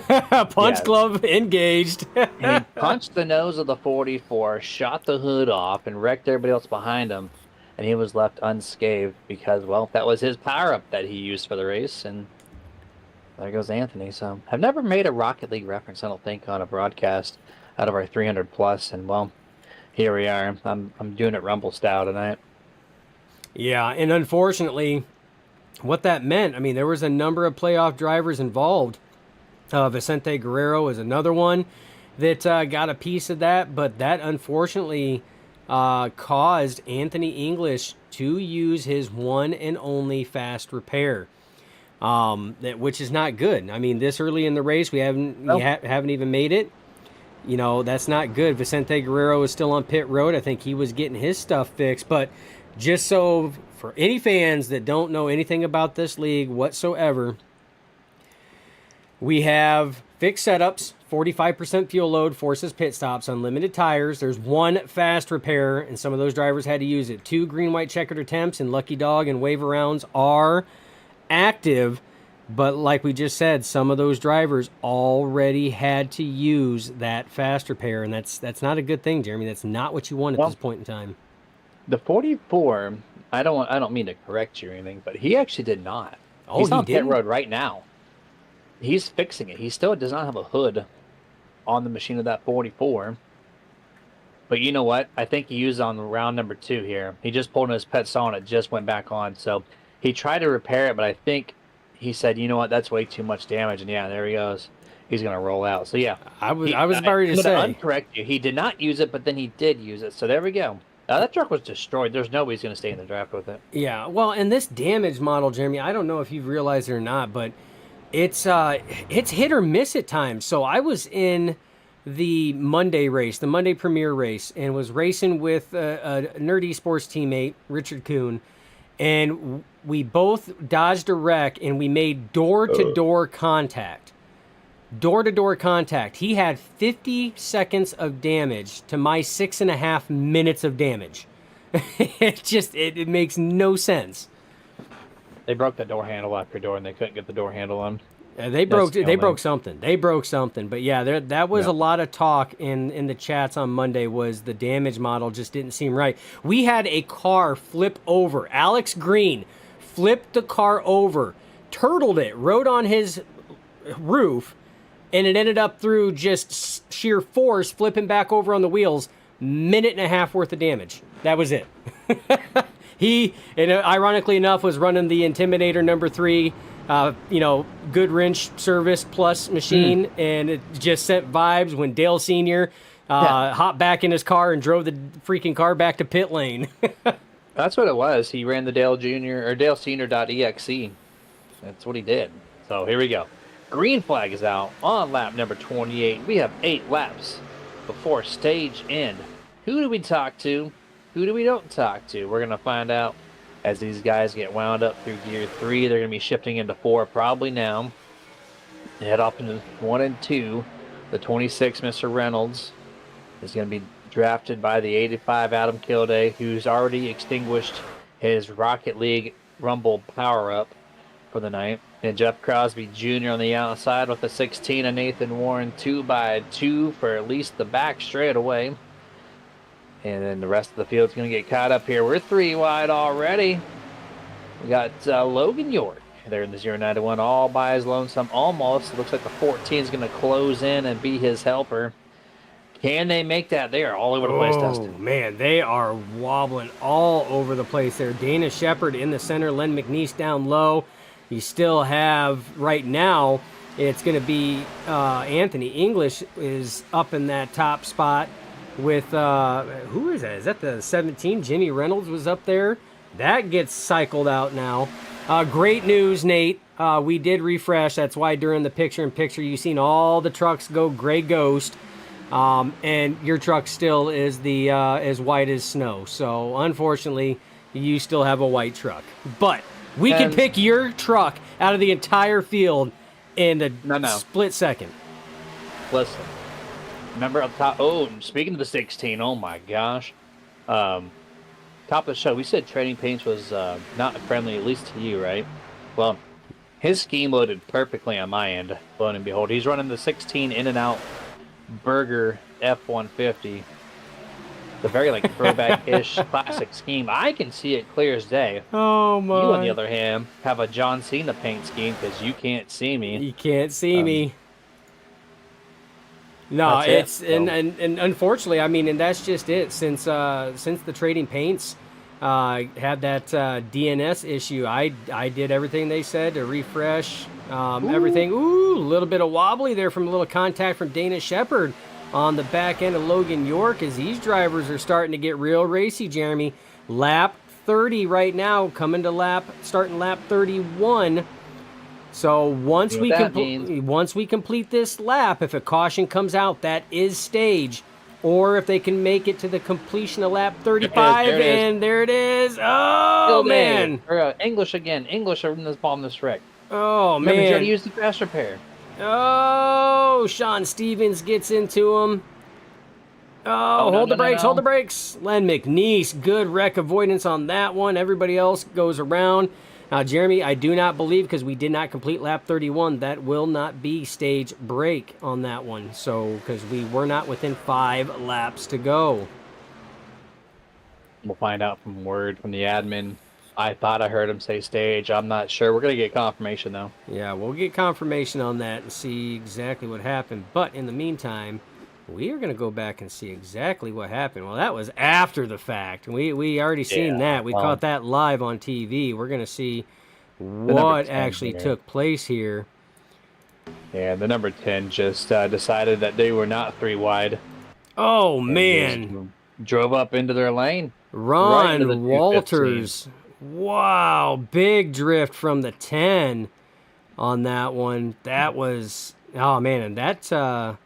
Punch Yes. glove engaged. And he punched the nose of the 44, shot the hood off, and wrecked everybody else behind him. And he was left unscathed because, well, that was his power-up that he used for the race. And there goes Anthony. So I've never made a Rocket League reference, I don't think, on a broadcast out of our 300 plus. And, well, here we are. I'm doing it Rumble style tonight. Yeah, and unfortunately, what that meant, I mean, there was a number of playoff drivers involved. Vicente Guerrero is another one that got a piece of that, but that unfortunately caused Anthony English to use his one and only fast repair, which is not good. I mean, this early in the race, we haven't even made it. You know, that's not good. Vicente Guerrero is still on pit road. I think he was getting his stuff fixed, but just so for any fans that don't know anything about this league whatsoever, we have fixed setups, 45% fuel load, forces pit stops, unlimited tires. There's one fast repair, and some of those drivers had to use it. 2 green, white checkered attempts, and Lucky Dog and waiver rounds are active. But like we just said, some of those drivers already had to use that fast repair, and that's not a good thing, Jeremy. That's not what you want at this point in time. The 44, I don't mean to correct you or anything, but he actually did not. Oh, he's he on pit didn't? road right now. He's fixing it. He still does not have a hood on the machine of that 44. But you know what? I think he used on round number 2 here. He just pulled in his pet saw and it just went back on. So he tried to repair it, but I think he said, you know what, that's way too much damage. And yeah, there he goes. He's going to roll out. So yeah. I was about to say. Uncorrect you. He did not use it, but then he did use it. So there we go. That truck was destroyed. There's no way he's going to stay in the draft with it. Yeah, well, and this damage model, Jeremy, I don't know if you've realized it or not, but it's hit or miss at times. So I was in the Monday race, the Monday Premier race, and was racing with a Nerd Esports teammate, Richard Kuhn, and we both dodged a wreck, and we made door-to-door contact. Door-to-door contact. He had 50 seconds of damage to my 6.5 minutes of damage. It makes no sense. They broke the door handle off your door, and they couldn't get the door handle on. They broke something. They broke something. But yeah, that was a lot of talk in the chats on Monday. Was the damage model just didn't seem right? We had a car flip over. Alex Green flipped the car over, turtled it, rode on his roof, and it ended up through just sheer force flipping back over on the wheels. 1.5 minutes worth of damage. That was it. He, and ironically enough, was running the Intimidator number 3, good wrench service plus machine, and it just sent vibes when Dale Sr. Hopped back in his car and drove the freaking car back to pit lane. That's what it was. He ran the Dale Jr. or Dale Sr.exe. That's what he did. So here we go. Green flag is out on lap number 28. We have 8 laps before stage end. Who do we talk to? Who do we don't talk to? We're going to find out as these guys get wound up through gear 3. They're going to be shifting into 4 probably now. They head off into 1 and 2. The 26, Mr. Reynolds, is going to be drafted by the 85 Adam Kilday, who's already extinguished his Rocket League Rumble power-up for the night. And Jeff Crosby Jr. on the outside with the 16 and Nathan Warren 2 by 2 for at least the back straightaway. And then the rest of the field's going to get caught up here. We're 3 wide already. We got Logan York there in the 091 all by his lonesome almost. It looks like the 14 is going to close in and be his helper. Can they make that? They are all over the place, Dustin. Oh, man, they are wobbling all over the place there. Dana Shepard in the center, Len McNeese down low. You still have, right now, it's going to be Anthony English is up in that top spot with, who is that? Is that the 17? Jimmy Reynolds was up there. That gets cycled out now. Great news, Nate. We did refresh. That's why during the picture-in-picture, you've seen all the trucks go gray ghost. And your truck still is the as white as snow. So, unfortunately, you still have a white truck. But we can pick your truck out of the entire field in a split second. Listen, remember up top? Oh, speaking of the 16, oh my gosh. Top of the show, we said Trading Paints was not friendly, at least to you, right? Well, his scheme loaded perfectly on my end, lo and behold. He's running the 16 in and out Burger F-150. The very like throwback-ish classic scheme. I can see it clear as day. Oh my! You, on the other hand, have a John Cena paint scheme because you can't see me. You can't see me. No, it's and unfortunately, I mean, and that's just it. Since the Trading Paints had that DNS issue, I did everything they said to refresh everything. Ooh, a little bit of wobbly there from a little contact from Dana Shepard on the back end of Logan York as these drivers are starting to get real racy, Jeremy. Lap 30 right now, starting lap 31. So once we complete this lap, if a caution comes out, that is stage. Or if they can make it to the completion of lap 35, there it is. Oh, man. English again. English are in this bomb this wreck. Oh, Remember, man. you got to use the fast repair. Oh, Sean Stevens gets into him. Hold the brakes. Len McNeese, good wreck avoidance on that one. Everybody else goes around. Now, Jeremy, I do not believe, because we did not complete lap 31, that will not be stage break on that one. So, because we were not within 5 laps to go. We'll find out from word from the admin. I thought I heard him say stage. I'm not sure. We're going to get confirmation, though. Yeah, we'll get confirmation on that and see exactly what happened. But in the meantime, we are going to go back and see exactly what happened. Well, that was after the fact. We already seen that. We caught that live on TV. We're going to see what actually took place here. Yeah, the number 10 just decided that they were not 3 wide. Oh, man. Drove up into their lane. Ron Walters. Wow, big drift from the 10 on that one. That was, oh, man, and that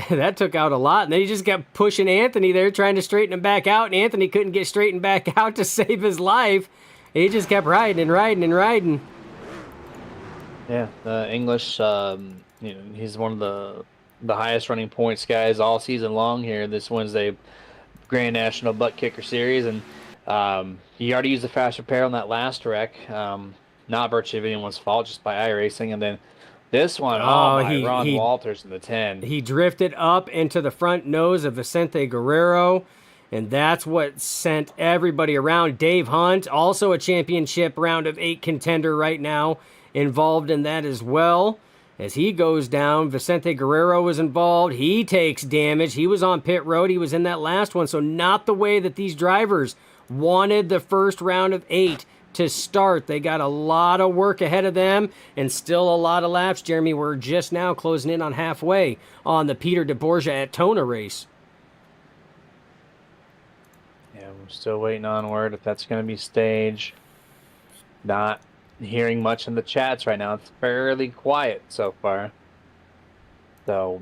that took out a lot. And then he just kept pushing Anthony there, trying to straighten him back out, and Anthony couldn't get straightened back out to save his life. He just kept riding and riding and riding. Yeah, English, he's one of the highest running points guys all season long here this Wednesday Grand National ButtKicker Series, and he already used the fast repair on that last wreck. Not virtually anyone's fault, just by iRacing, and then this one, Ron Walters in the 10. He drifted up into the front nose of Vicente Guerrero, and that's what sent everybody around. Dave Hunt, also a championship round of 8 contender right now, involved in that as well. As he goes down, Vicente Guerrero was involved. He takes damage. He was on pit road. He was in that last one, so not the way that these drivers wanted the first round of 8 to start. They got a lot of work ahead of them and still a lot of laps. Jeremy, we're just now closing in on halfway on the Peter DeBorgia at Daytona race. Yeah, we're still waiting on word if that's going to be stage. Not hearing much in the chats right now. It's fairly quiet so far. So,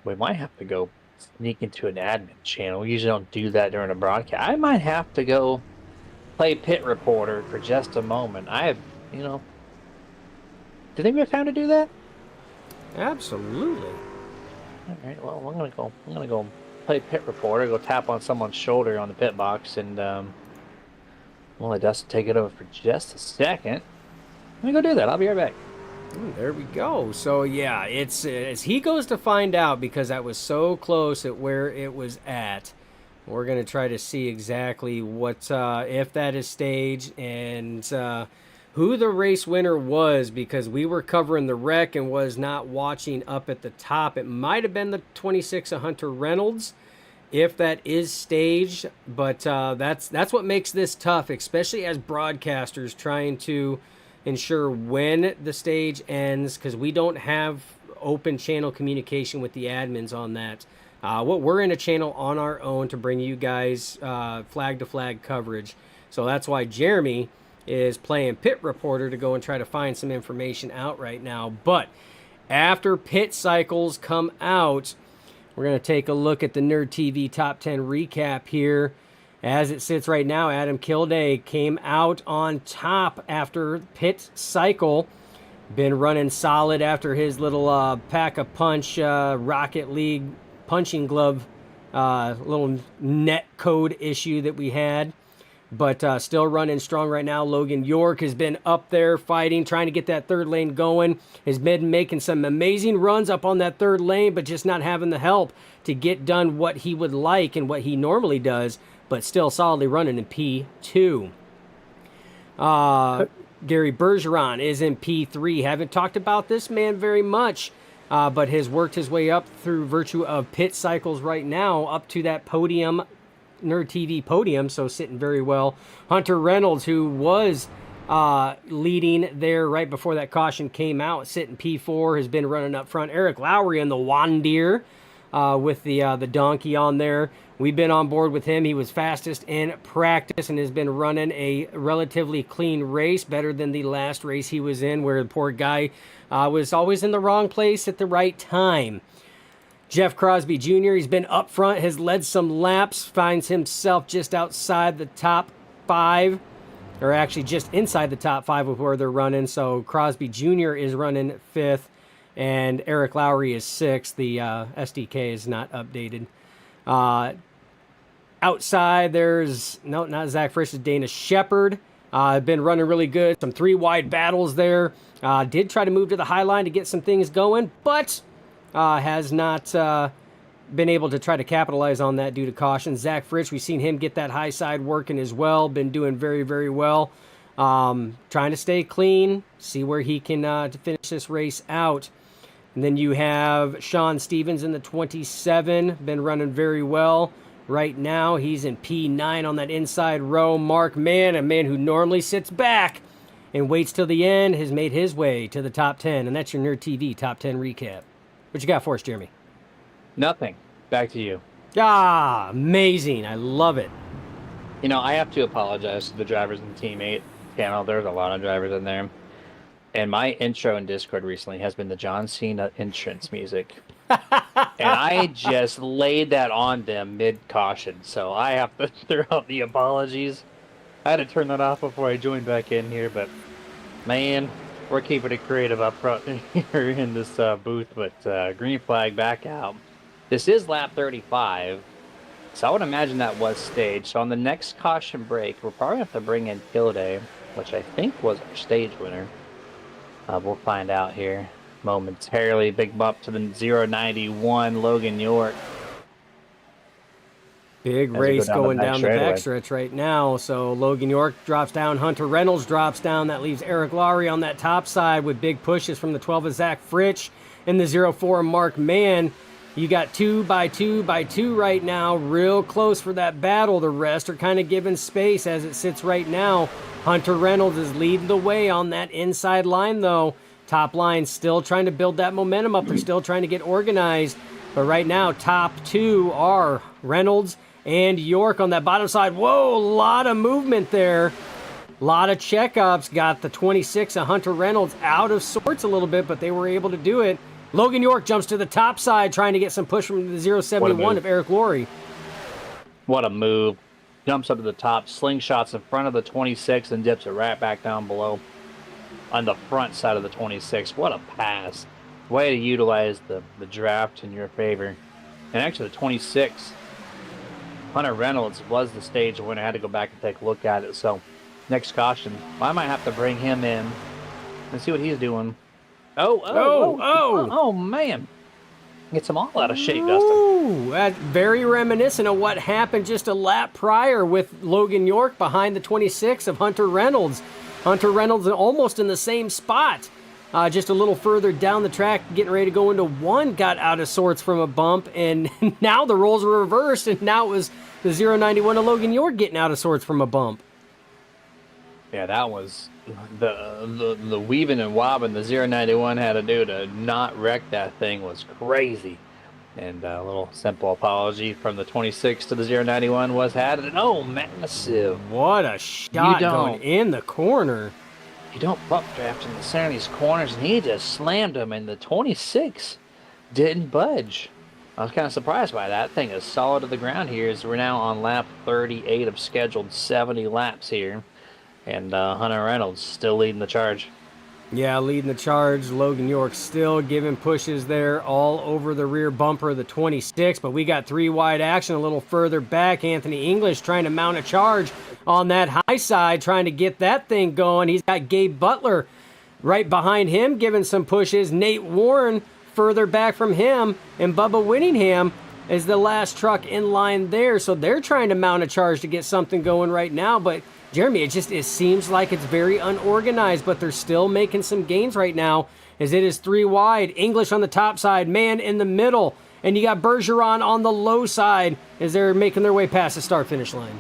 we might have to go sneak into an admin channel. We usually don't do that during a broadcast. I might have to go play pit reporter for just a moment. I have, do you think we have time to do that? Absolutely. All right. Well, I'm gonna go play pit reporter. Go tap on someone's shoulder on the pit box, and we'll let Dustin take it over for just a second. Let me go do that. I'll be right back. Ooh, there we go. So yeah, it's as he goes to find out, because that was so close at where it was at. We're gonna try to see exactly what if that is staged and who the race winner was, because we were covering the wreck and was not watching up at the top. It might have been the 26 of Hunter Reynolds, if that is staged, but that's what makes this tough, especially as broadcasters trying to ensure when the stage ends, because we don't have open channel communication with the admins on that. We're in a channel on our own to bring you guys flag to flag coverage. So that's why Jeremy is playing pit reporter to go and try to find some information out right now. But after pit cycles come out, we're going to take a look at the Nerd TV Top 10 recap here. As it sits right now, Adam Kilday came out on top after pit cycle. Been running solid after his little Pack-a-Punch Rocket League punching glove little net code issue that we had. But still running strong right now. Logan York has been up there fighting, trying to get that third lane going. Has been making some amazing runs up on that third lane, but just not having the help to get done what he would like and what he normally does, but still solidly running in P2. Gary Bergeron is in P3. Haven't talked about this man very much, but has worked his way up through virtue of pit cycles right now up to that podium, Nerd TV podium, so sitting very well. Hunter Reynolds, who was leading there right before that caution came out, sitting P4, has been running up front. Eric Lowry in the Wandeer with the donkey on there. We've been on board with him. He was fastest in practice and has been running a relatively clean race, better than the last race he was in, where the poor guy was always in the wrong place at the right time. Jeff Crosby Jr., he's been up front, has led some laps, finds himself just outside the top 5, or actually just inside the top 5 of where they're running. So Crosby Jr. is running 5th, and Eric Lowry is 6th. The SDK is not updated. Outside, there's, no, not Zach Frisch, it's Dana Shepard. Been running really good. Some 3 wide battles there. Did try to move to the high line to get some things going, but has not been able to try to capitalize on that due to caution. Zach Fritsch, we've seen him get that high side working as well. Been doing very, very well. Trying to stay clean, see where he can to finish this race out. And then you have Sean Stevens in the 27, been running very well. Right now, he's in P9 on that inside row. Mark Mann, a man who normally sits back and waits till the end, has made his way to the top 10. And that's your Nerd TV Top 10 recap. What you got for us, Jeremy? Nothing. Back to you. Ah, amazing. I love it. I have to apologize to the drivers in Team 8 channel. There's a lot of drivers in there. And my intro in Discord recently has been the John Cena entrance music. And I just laid that on them mid-caution. So I have to throw out the apologies. I had to turn that off before I joined back in here. But, man, we're keeping it creative up front here in this booth. But green flag back out. This is lap 35. So I would imagine that was staged. So on the next caution break, we'll probably have to bring in Kilday, which I think was our stage winner. We'll find out here momentarily. Big bump to the 091 Logan York. Big race going down the backstretch right now. So Logan York drops down. Hunter Reynolds drops down. That leaves Eric Lowry on that top side with big pushes from the 12 of Zach Fritsch and the 04 of Mark Mann. You got 2 by 2 by 2 right now. Real close for that battle. The rest are kind of giving space as it sits right now. Hunter Reynolds is leading the way on that inside line, though. Top line still trying to build that momentum up. They're still trying to get organized. But right now, top 2 are Reynolds and York on that bottom side. Whoa, a lot of movement there. A lot of checkups got the 26 of Hunter Reynolds out of sorts a little bit, but they were able to do it. Logan York jumps to the top side, trying to get some push from the 071 of Eric Laurie. What a move. Jumps up to the top, slingshots in front of the 26 and dips it right back down below on the front side of the 26. What a pass. Way to utilize the draft in your favor. And actually the 26, Hunter Reynolds was the stage winner. I had to go back and take a look at it. So next caution, I might have to bring him in and see what he's doing. Oh, man. Gets them all out of shape, Dustin. Ooh, that's very reminiscent of what happened just a lap prior with Logan York behind the 26 of Hunter Reynolds. Hunter Reynolds almost in the same spot. Just a little further down the track, getting ready to go into one, got out of sorts from a bump, and now the roles were reversed, and now it was the 091 of Logan York getting out of sorts from a bump. Yeah, that was the weaving and wobbing the 091 had to do to not wreck that thing was crazy. And a little simple apology from the 26 to the 091 was had. And oh, massive. What a shot going in the corner. You don't buck draft in the center of these corners, and he just slammed him, and the 26 didn't budge. I was kind of surprised by that. Thing is solid to the ground here as we're now on lap 38 of scheduled 70 laps here. And Hunter Reynolds still leading the charge. Yeah, leading the charge. Logan York still giving pushes there all over the rear bumper of the 26. But we got three wide action a little further back. Anthony English trying to mount a charge on that high side, trying to get that thing going. He's got Gabe Butler right behind him giving some pushes. Nate Warren further back from him. And Bubba Whittingham is the last truck in line there. So they're trying to mount a charge to get something going right now. But Jeremy, it seems like it's very unorganized, but they're still making some gains right now as it is three wide. English on the top side, man in the middle, and you got Bergeron on the low side as they're making their way past the start-finish line.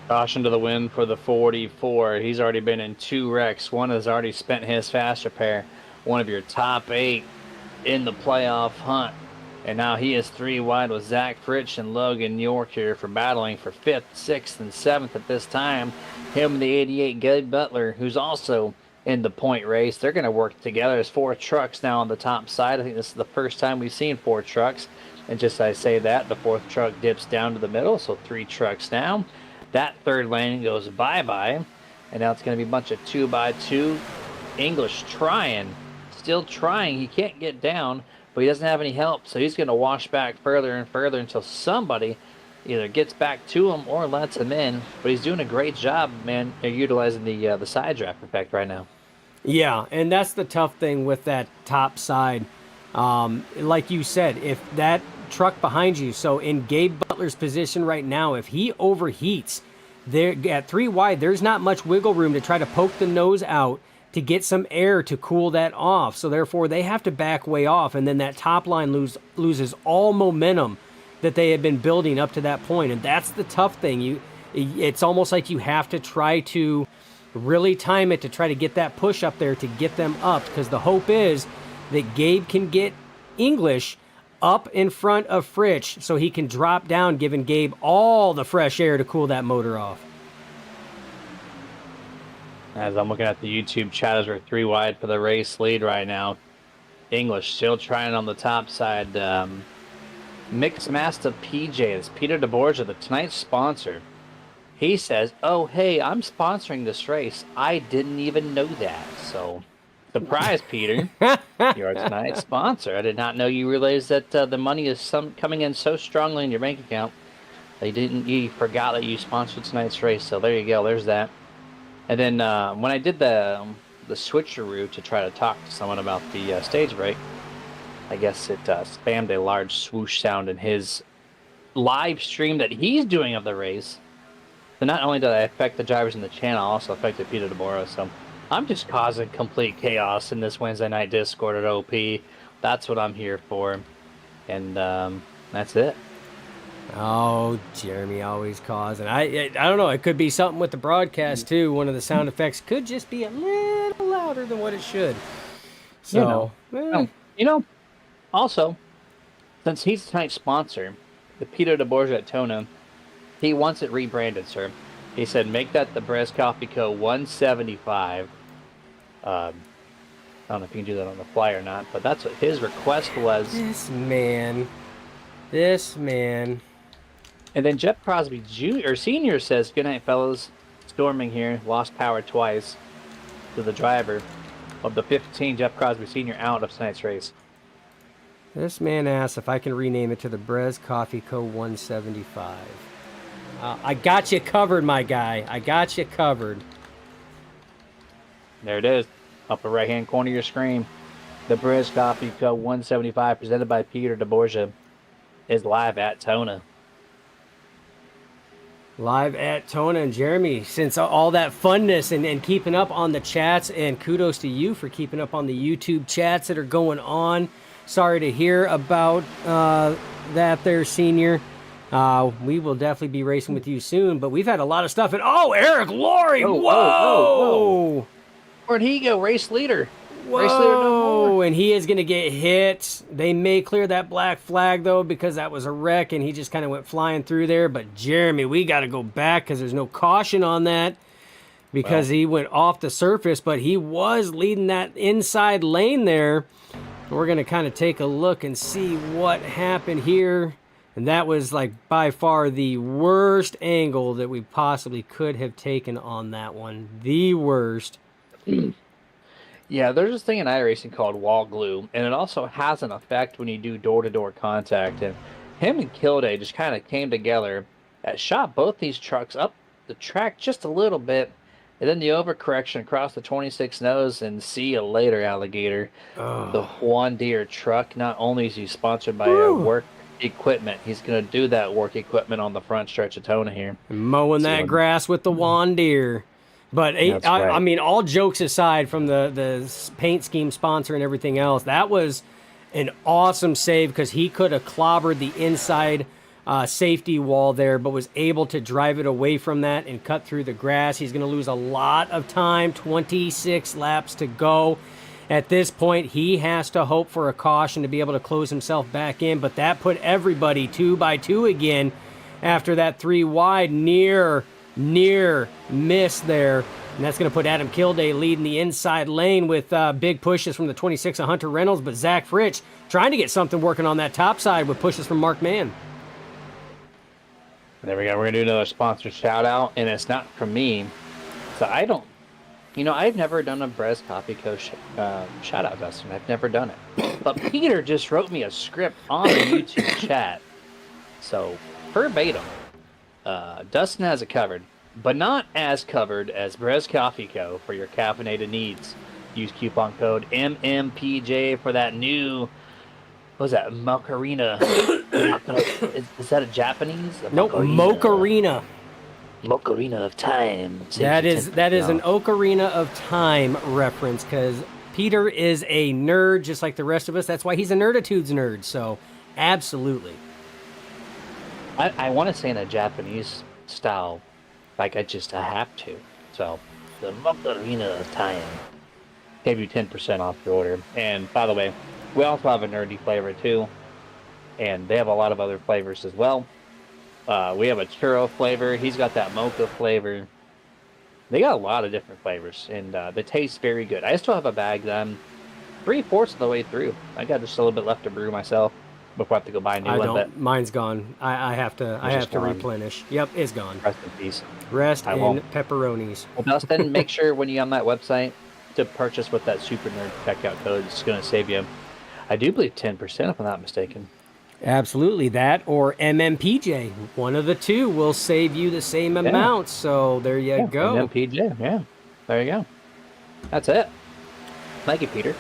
Caution to the wind for the 44. He's already been in two wrecks. One has already spent his fast repair. One of your top 8 in the playoff hunt. And now he is three wide with Zach Fritsch and Logan York here for battling for 5th, 6th, and 7th at this time. Him and the 88 Gabe Butler, who's also in the point race. They're going to work together. There's 4 trucks now on the top side. I think this is the first time we've seen 4 trucks. And just as I say that, the 4th truck dips down to the middle, so 3 trucks now. That third lane goes bye-bye. And now it's going to be a bunch of 2x2. English still trying. He can't get down, but he doesn't have any help, so he's going to wash back further and further until somebody either gets back to him or lets him in. But he's doing a great job, man, utilizing the side draft effect right now. Yeah, and that's the tough thing with that top side. Like you said, if that truck behind you, so in Gabe Butler's position right now, if he overheats, there at 3 wide, there's not much wiggle room to try to poke the nose out to get some air to cool that off. So therefore, they have to back way off, and then that top line loses all momentum that they had been building up to that point. And that's the tough thing. It's almost like you have to try to really time it to try to get that push up there to get them up, because the hope is that Gabe can get English up in front of Fritsch so he can drop down, giving Gabe all the fresh air to cool that motor off. As I'm looking at the YouTube chat, as we're 3 wide for the race lead right now. English still trying on the top side. Mixed Master PJ, it's Peter DeBorgia, the tonight's sponsor. He says, oh, hey, I'm sponsoring this race. I didn't even know that. So, surprise, Peter. You're tonight's sponsor. I did not know you realized that the money is coming in so strongly in your bank account. You forgot that you sponsored tonight's race. So there you go. There's that. And then when I did the switcheroo to try to talk to someone about the stage break, I guess it spammed a large swoosh sound in his live stream that he's doing of the race. So not only did I affect the drivers in the channel, I also affected Peter DeBora. So I'm just causing complete chaos in this Wednesday night Discord at OP. That's what I'm here for. And that's it. Oh, Jeremy always causing. I don't know. It could be something with the broadcast too. One of the sound effects could just be a little louder than what it should. So, also, since he's tonight's sponsor, the Peter DeBorgia at Daytona, he wants it rebranded, sir. He said, make that the Brez Coffee Co. 175. I don't know if you can do that on the fly or not, but that's what his request was. This man. This man. And then Jeff Crosby Jr. or Sr. says, good night, fellas. Storming here. Lost power twice to the driver of the 15, Jeff Crosby Sr. out of tonight's race. This man asked if I can rename it to the Brez Coffee Co. 175. I got you covered, my guy. I got you covered. There it is. Upper right-hand corner of your screen. The Brez Coffee Co. 175, presented by Peter DeBorgia, is live at Daytona. Live at Daytona. And Jeremy, since all that funness and keeping up on the chats, and kudos to you for keeping up on the YouTube chats that are going on. Sorry to hear about that there, Senior. We will definitely be racing with you soon, but we've had a lot of stuff. And Eric Laurie, whoa! Where'd he go? Race leader. Whoa! Race leader no more. And he is going to get hit. They may clear that black flag, though, because that was a wreck, and he just kind of went flying through there. But, Jeremy, we got to go back because there's no caution on that because he went off the surface, but he was leading that inside lane there. We're going to kind of take a look and see what happened here. And that was, like, by far the worst angle that we possibly could have taken on that one. The worst. Yeah, there's this thing in iRacing called wall glue, and it also has an effect when you do door-to-door contact. And him and Kilday just kind of came together, shot both these trucks up the track just a little bit, and then the overcorrection across the 26 nose, and see you later, alligator. The Juan Deere truck, not only is he sponsored by work equipment, he's going to do that work equipment on the front stretch of Daytona here. Mowing that grass with the Juan Deere. But I mean, all jokes aside from the paint scheme sponsor and everything else, that was an awesome save because he could have clobbered the inside safety wall there, but was able to drive it away from that and cut through the grass. He's going to lose a lot of time, 26 laps to go. At this point, he has to hope for a caution to be able to close himself back in, but that put everybody 2 by 2 again after that 3 wide near miss there. And that's going to put Adam Kilday leading the inside lane with big pushes from the 26 of Hunter Reynolds, but Zach Fritsch trying to get something working on that top side with pushes from Mark Mann. There we go. We're going to do another sponsor shout out, and it's not from me. So I've never done a Brez Coffee Co. shout out, Dustin. I've never done it. But Peter just wrote me a script on the YouTube chat. So, verbatim. Dustin has it covered, but not as covered as Brez Coffee Co. for your caffeinated needs. Use coupon code MMPJ for that new, what was that, Mocarina? is that a Japanese? Nope, Mocarina. Mocarina of Time. That is an Ocarina of Time reference because Peter is a nerd just like the rest of us. That's why he's a Nerditudes nerd. So, absolutely. I want to say in a Japanese style, like I have to. So, the Mocarina of Time. Gave you 10% off your order. And by the way, we also have a nerdy flavor too. And they have a lot of other flavors as well. We have a churro flavor. He's got that mocha flavor. They got a lot of different flavors, and they taste very good. I still have a bag that I'm 3/4 of the way through. I got just a little bit left to brew myself before I have to go buy a new one. But mine's gone. I have to replenish. Yep, it's gone. Rest in peace. Rest in pepperonis. Well, Dustin, make sure when you're on that website to purchase with that Super Nerd checkout code. It's going to save you, I do believe, 10% if I'm not mistaken. Absolutely, that or MMPJ. One of the two will save you the same amount. So there you go. MMPJ, yeah. There you go. That's it. Thank you, Peter.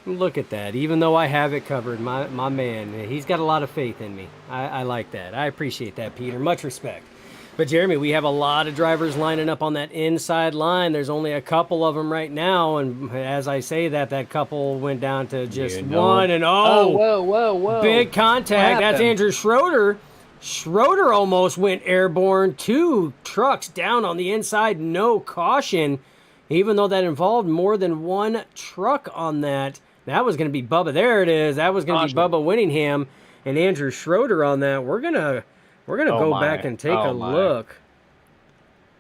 Look at that. Even though I have it covered, my man, he's got a lot of faith in me. I like that. I appreciate that, Peter. Much respect. But, Jeremy, we have a lot of drivers lining up on that inside line. There's only a couple of them right now. And as I say that couple went down to just one. And, whoa. Big contact. That's Andrew Schroeder. Schroeder almost went airborne. 2 trucks down on the inside. No caution. Even though that involved more than 1 truck on that. That was going to be Bubba. There it is. That was going to be Bubba Winningham and Andrew Schroeder on that. We're gonna go back and take a look.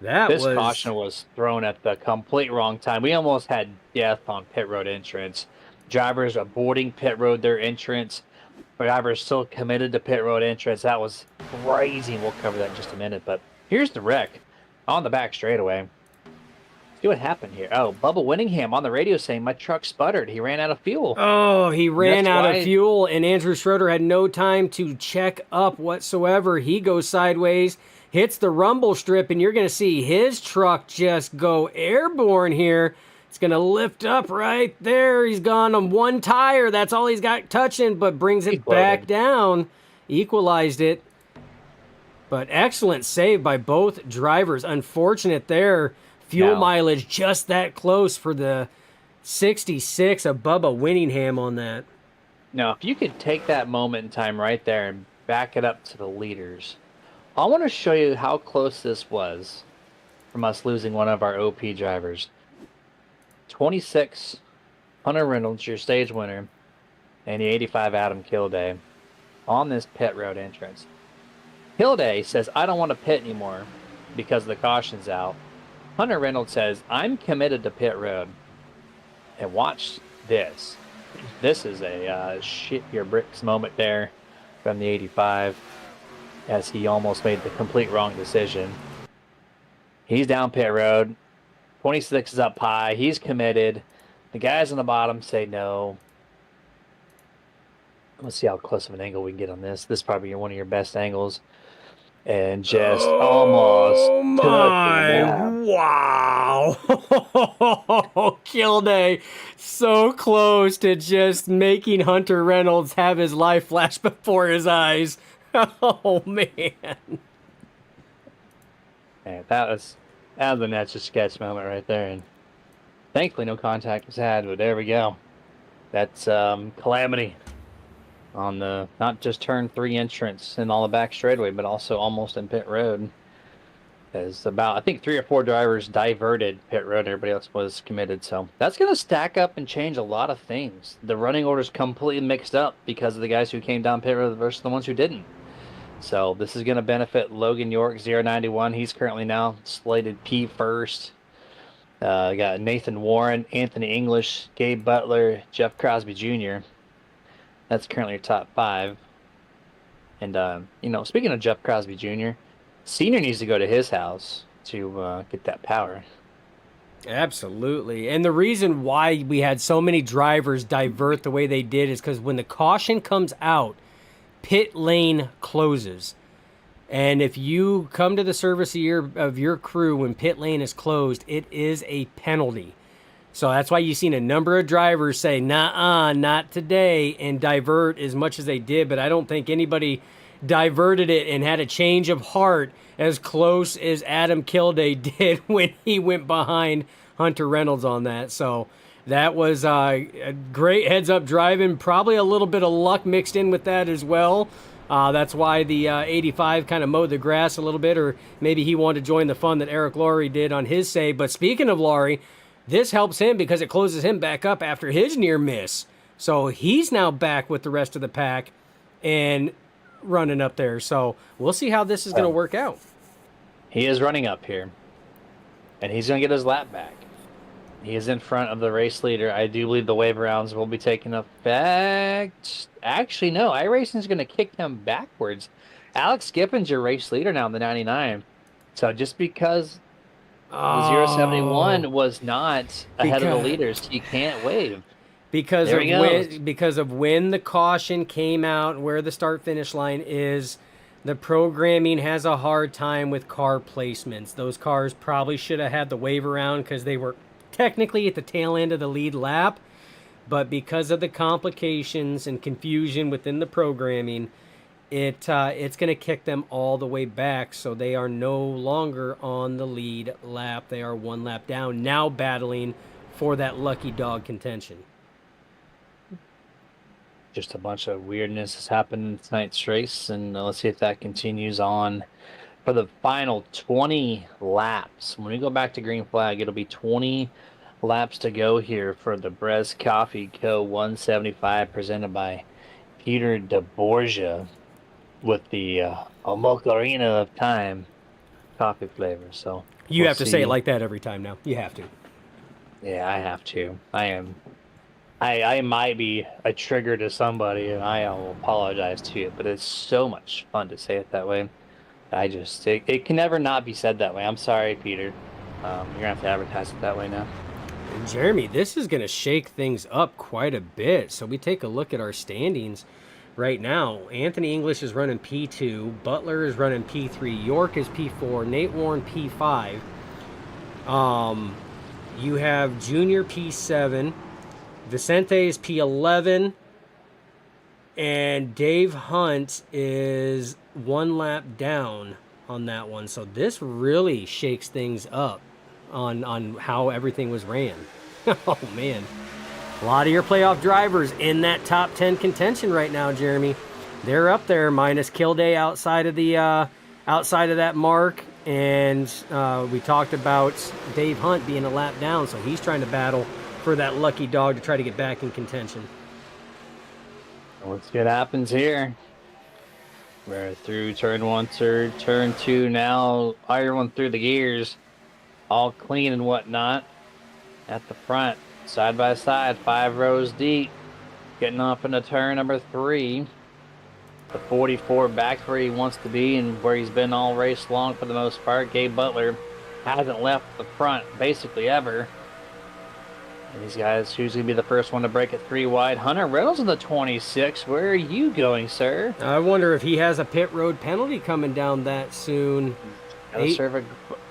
This caution was thrown at the complete wrong time. We almost had death on pit road entrance. Drivers avoiding pit road their entrance. Drivers still committed to pit road entrance. That was crazy. We'll cover that in just a minute. But here's the wreck on the back straightaway. See what happened here. Oh, Bubba Winningham on the radio saying my truck sputtered. He ran out of fuel. Oh, he ran out of fuel, and Andrew Schroeder had no time to check up whatsoever. He goes sideways, hits the rumble strip, and you're going to see his truck just go airborne here. It's going to lift up right there. He's gone on one tire. That's all he's got touching, but brings it back down. Equalized it. But excellent save by both drivers. Unfortunate there. Fuel mileage just that close for the 66 of Bubba Winningham on that. Now, if you could take that moment in time right there and back it up to the leaders, I want to show you how close this was from us losing one of our OP drivers. 26, Hunter Reynolds, your stage winner, and the 85 Adam Kilday on this pit road entrance. Kilday says, I don't want to pit anymore because the caution's out. Hunter Reynolds says, I'm committed to pit road. And watch this. This is a shit your bricks moment there from the 85 as he almost made the complete wrong decision. He's down pit road. 26 is up high. He's committed. The guys on the bottom say no. Let's see how close of an angle we can get on this. This is probably one of your best angles. And just almost wow. Kilday so close to just making Hunter Reynolds have his life flash before his eyes. Oh, man. Man, that was a Etch a Sketch moment right there. And thankfully no contact was had, but there we go. That's calamity on the not just turn 3 entrance in all the back straightaway, but also almost in pit road. As about, I think 3 or 4 drivers diverted pit road, everybody else was committed. So that's going to stack up and change a lot of things. The running order's completely mixed up because of the guys who came down pit road versus the ones who didn't. So this is going to benefit Logan York, 091. He's currently now slated P1st. Got Nathan Warren, Anthony English, Gabe Butler, Jeff Crosby Jr. That's currently your top 5. And, speaking of Jeff Crosby Jr., Senior needs to go to his house to get that power. Absolutely. And the reason why we had so many drivers divert the way they did is because when the caution comes out, pit lane closes. And if you come to the service of your crew when pit lane is closed, it is a penalty. So that's why you've seen a number of drivers say, nah, not today, and divert as much as they did. But I don't think anybody diverted it and had a change of heart as close as Adam Kilday did when he went behind Hunter Reynolds on that. So that was a great heads-up driving. Probably a little bit of luck mixed in with that as well. That's why the 85 kind of mowed the grass a little bit, or maybe he wanted to join the fun that Eric Laurie did on his save. But speaking of Laurie, this helps him because it closes him back up after his near miss. So he's now back with the rest of the pack and running up there. So we'll see how this is going to work out. He is running up here, and he's going to get his lap back. He is in front of the race leader. I do believe the wave rounds will be taking effect. Actually, no. iRacing is going to kick him backwards. Alex Gippin's your race leader now in the 99. So just because the 071 was not ahead of the leaders, he can't wave. Because of when the caution came out, where the start-finish line is, the programming has a hard time with car placements. Those cars probably should have had the wave around because they were technically at the tail end of the lead lap. But because of the complications and confusion within the programming, it's going to kick them all the way back. So they are no longer on the lead lap. They are 1 lap down, now battling for that lucky dog contention. Just a bunch of weirdness has happened in tonight's race, and let's see if that continues on for the final 20 laps. When we go back to green flag, it'll be 20 laps to go here for the Brez Coffee Co. 175 presented by Peter DeBorgia with the Mocha Arena of Time coffee flavor. So You we'll have to say it see. like that every time now. You have to. Yeah, I have to. I might be a trigger to somebody, and I will apologize to you, but it's so much fun to say it that way. It can never not be said that way. I'm sorry, Peter. You're gonna have to advertise it that way now. And Jeremy, this is going to shake things up quite a bit. So we take a look at our standings right now. Anthony English is running P2. Butler is running P3. York is P4. Nate Warren P5. You have Junior P7. Vicente is P11. And Dave Hunt is one lap down on that one. So this really shakes things up on how everything was ran. Oh, man. A lot of your playoff drivers in that top 10 contention right now, Jeremy. They're up there, minus Kilday outside of that mark. And we talked about Dave Hunt being a lap down, so he's trying to battle for that lucky dog to try to get back in contention. Let's see what happens here. We're through turn 1, turn 2 now. Everyone through the gears, all clean and whatnot. At the front, side by side, 5 rows deep. Getting off into turn number 3. The 44 back where he wants to be and where he's been all race long for the most part. Gabe Butler hasn't left the front basically ever. And these guys, who's going to be the first one to break it 3 wide? Hunter Reynolds in the 26. Where are you going, sir? I wonder if he has a pit road penalty coming down that soon. Gotta serve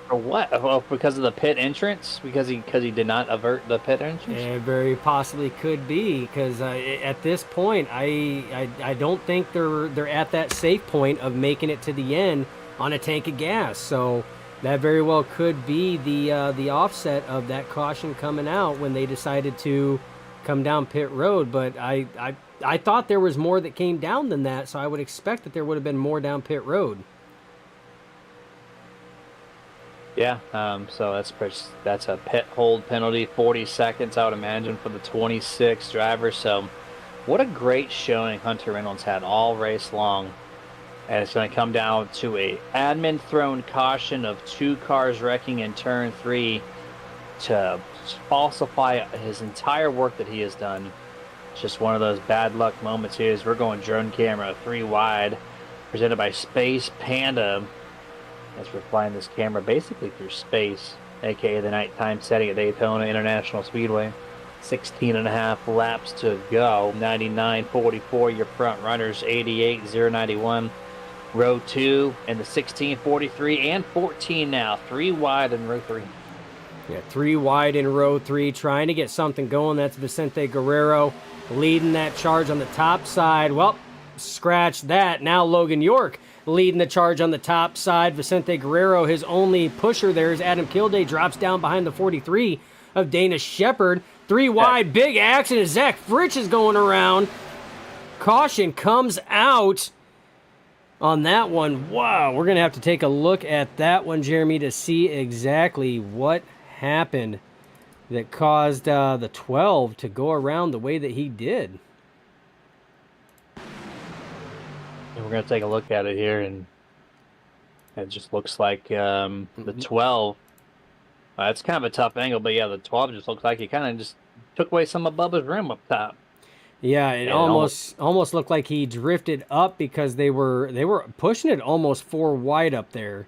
for what? Well, because of the pit entrance? Because he did not avert the pit entrance? It very possibly could be, because at this point, I don't think they're at that safe point of making it to the end on a tank of gas. So that very well could be the offset of that caution coming out when they decided to come down pit road. But I thought there was more that came down than that, so I would expect that there would have been more down pit road. Yeah, so that's a pit hold penalty, 40 seconds, I would imagine, for the 26 driver. So what a great showing Hunter Reynolds had all race long. And it's going to come down to a admin thrown caution of 2 cars wrecking in turn 3 to falsify his entire work that he has done. It's just one of those bad luck moments here as we're going drone camera 3 wide, presented by Space Panda. As we're flying this camera basically through space, aka the nighttime setting at Daytona International Speedway. 16.5 laps to go. 99.44 your front runners. 88.091 row 2 and the 16.43 and 14 now. 3 wide in row 3. Yeah, 3 wide in row 3, trying to get something going. That's Vicente Guerrero leading that charge on the top side. Well, scratch that. Now Logan York leading the charge on the top side. Vicente Guerrero, his only pusher there is Adam Kilday, drops down behind the 43 of Dana Shepard. 3 wide, big accident. Zach Fritsch is going around. Caution comes out on that one. Wow, we're going to have to take a look at that one, Jeremy, to see exactly what happened that caused the 12 to go around the way that he did. We're going to take a look at it here, and it just looks like the 12. It's kind of a tough angle, but yeah, the 12 just looks like he kind of just took away some of Bubba's rim up top. Yeah, it almost looked like he drifted up because they were pushing it almost 4 wide up there.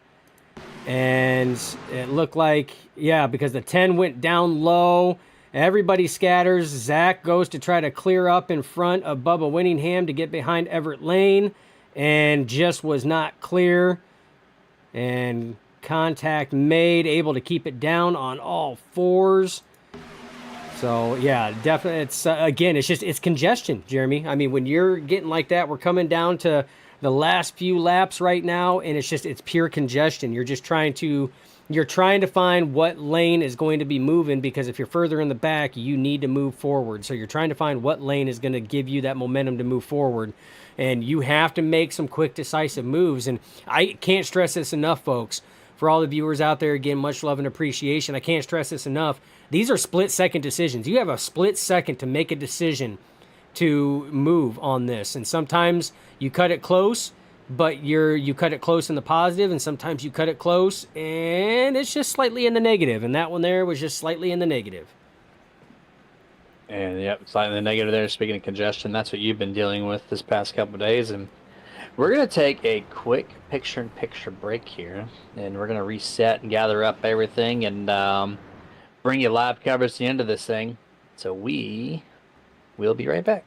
And it looked like, yeah, because the 10 went down low. Everybody scatters. Zach goes to try to clear up in front of Bubba Winningham to get behind Everett Lane, and just was not clear. And contact made, able to keep it down on all 4s. So yeah, definitely. It's again, it's congestion, Jeremy. I mean, when you're getting like that, we're coming down to the last few laps right now, and it's pure congestion. You're trying to find what lane is going to be moving, because if you're further in the back, you need to move forward. So you're trying to find what lane is going to give you that momentum to move forward, and you have to make some quick, decisive moves. And I can't stress this enough, folks. For all the viewers out there, again, much love and appreciation. I can't stress this enough. These are split-second decisions. You have a split second to make a decision to move on this. And sometimes you cut it close, but you cut it close in the positive, and sometimes you cut it close and it's just slightly in the negative, and that one there was just slightly in the negative. And yep, slightly in the negative there. Speaking of congestion, that's what you've been dealing with this past couple of days. And we're going to take a quick picture-in-picture break here, and we're going to reset and gather up everything and bring you live coverage at the end of this thing. So we will be right back.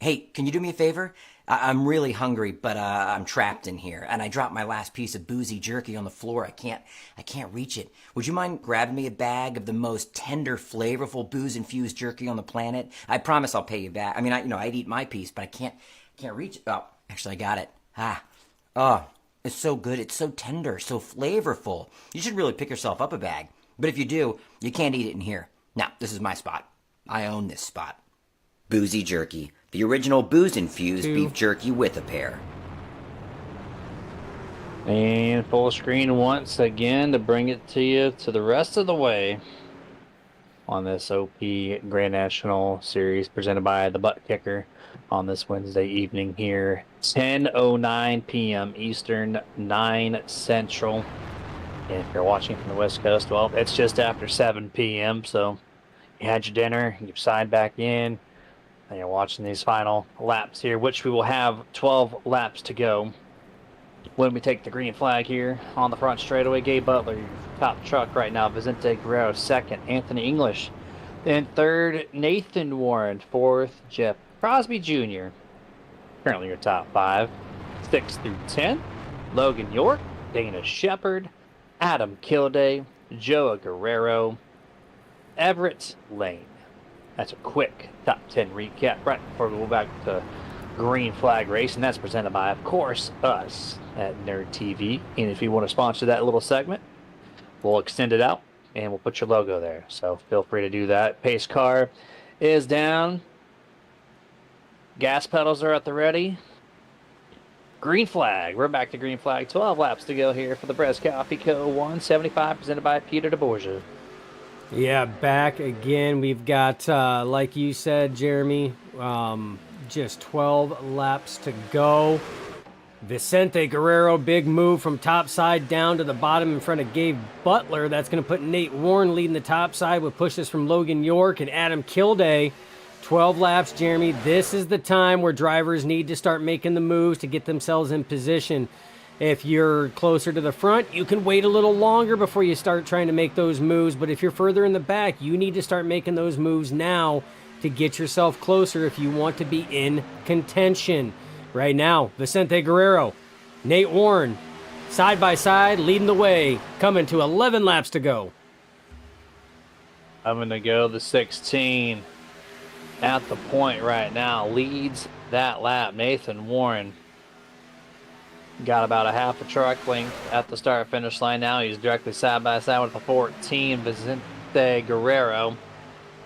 Hey, can you do me a favor? I'm really hungry, but I'm trapped in here, and I dropped my last piece of boozy jerky on the floor. I can't reach it. Would you mind grabbing me a bag of the most tender, flavorful booze-infused jerky on the planet? I promise I'll pay you back. I mean, I'd eat my piece, but I can't reach it. Oh, actually, I got it. Oh, it's so good. It's so tender, so flavorful. You should really pick yourself up a bag. But if you do, you can't eat it in here. Now, this is my spot. I own this spot. Boozy jerky. The original booze-infused beef jerky with a pair. And full screen once again to bring it to you to the rest of the way on this OP Grand National Series presented by the ButtKicker on this Wednesday evening here. 10:09 p.m. Eastern, 9 Central. And if you're watching from the West Coast, well, it's just after 7 p.m. So you had your dinner, you've signed back in, and you're watching these final laps here, which we will have 12 laps to go when we take the green flag here on the front straightaway. Gabe Butler, your top truck right now. Vicente Guerrero, second. Anthony English in third. Nathan Warren, fourth. Jeff Crosby Jr., currently your top 5. 6 through 10. Logan York, Dana Shepard, Adam Kilday, Joa Guerrero, Everett Lane. That's a quick top 10 recap right before we go back to green flag race, and that's presented by, of course, us at Nerd TV. And if you want to sponsor that little segment, we'll extend it out and we'll put your logo there. So feel free to do that. Pace car is down. Gas pedals are at the ready. Green flag. We're back to green flag. 12 laps to go here for the Brez Coffee Co. 175 presented by Peter DeBorgia. Yeah, back again. We've got, like you said, Jeremy, just 12 laps to go. Vicente Guerrero, big move from top side down to the bottom in front of Gabe Butler. That's going to put Nate Warren leading the top side with pushes from Logan York and Adam Kilday. 12 laps, Jeremy. This is the time where drivers need to start making the moves to get themselves in position. If you're closer to the front, you can wait a little longer before you start trying to make those moves. But if you're further in the back, you need to start making those moves now to get yourself closer if you want to be in contention. Right now, Vicente Guerrero, Nate Warren, side by side, leading the way, coming to 11 laps to go. I'm going to go the 16 at the point right now. Leads that lap. Nathan Warren got about a half a truck length at the start-finish line now. He's directly side by side with the 14, Vicente Guerrero.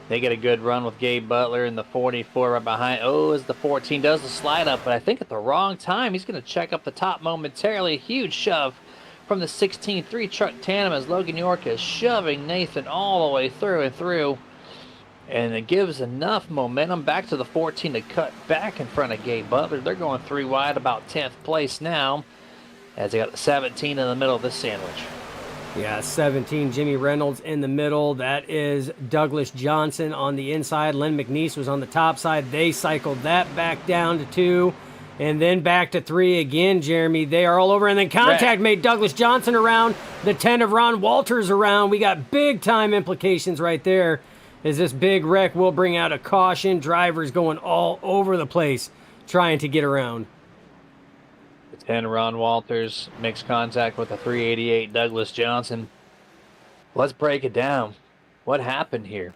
They get a good run with Gabe Butler in the 44 right behind. Oh, as the 14 does the slide up, but I think at the wrong time. He's going to check up the top momentarily. A huge shove from the 16 3-truck tandem as Logan York is shoving Nathan all the way through and through. And it gives enough momentum back to the 14 to cut back in front of Gabe Butler. They're going 3 wide, about 10th place now, as they got the 17 in the middle of this sandwich. Yeah, 17, Jimmy Reynolds in the middle. That is Douglas Johnson on the inside. Len McNeese was on the top side. They cycled that back down to 2. And then back to 3 again, Jeremy. They are all over. And then contact made Douglas Johnson around. The 10 of Ron Walters around. We got big-time implications right there, as this big wreck will bring out a caution. Drivers going all over the place trying to get around. 10 Ron Walters makes contact with a 388 Douglas Johnson. Let's break it down. What happened here?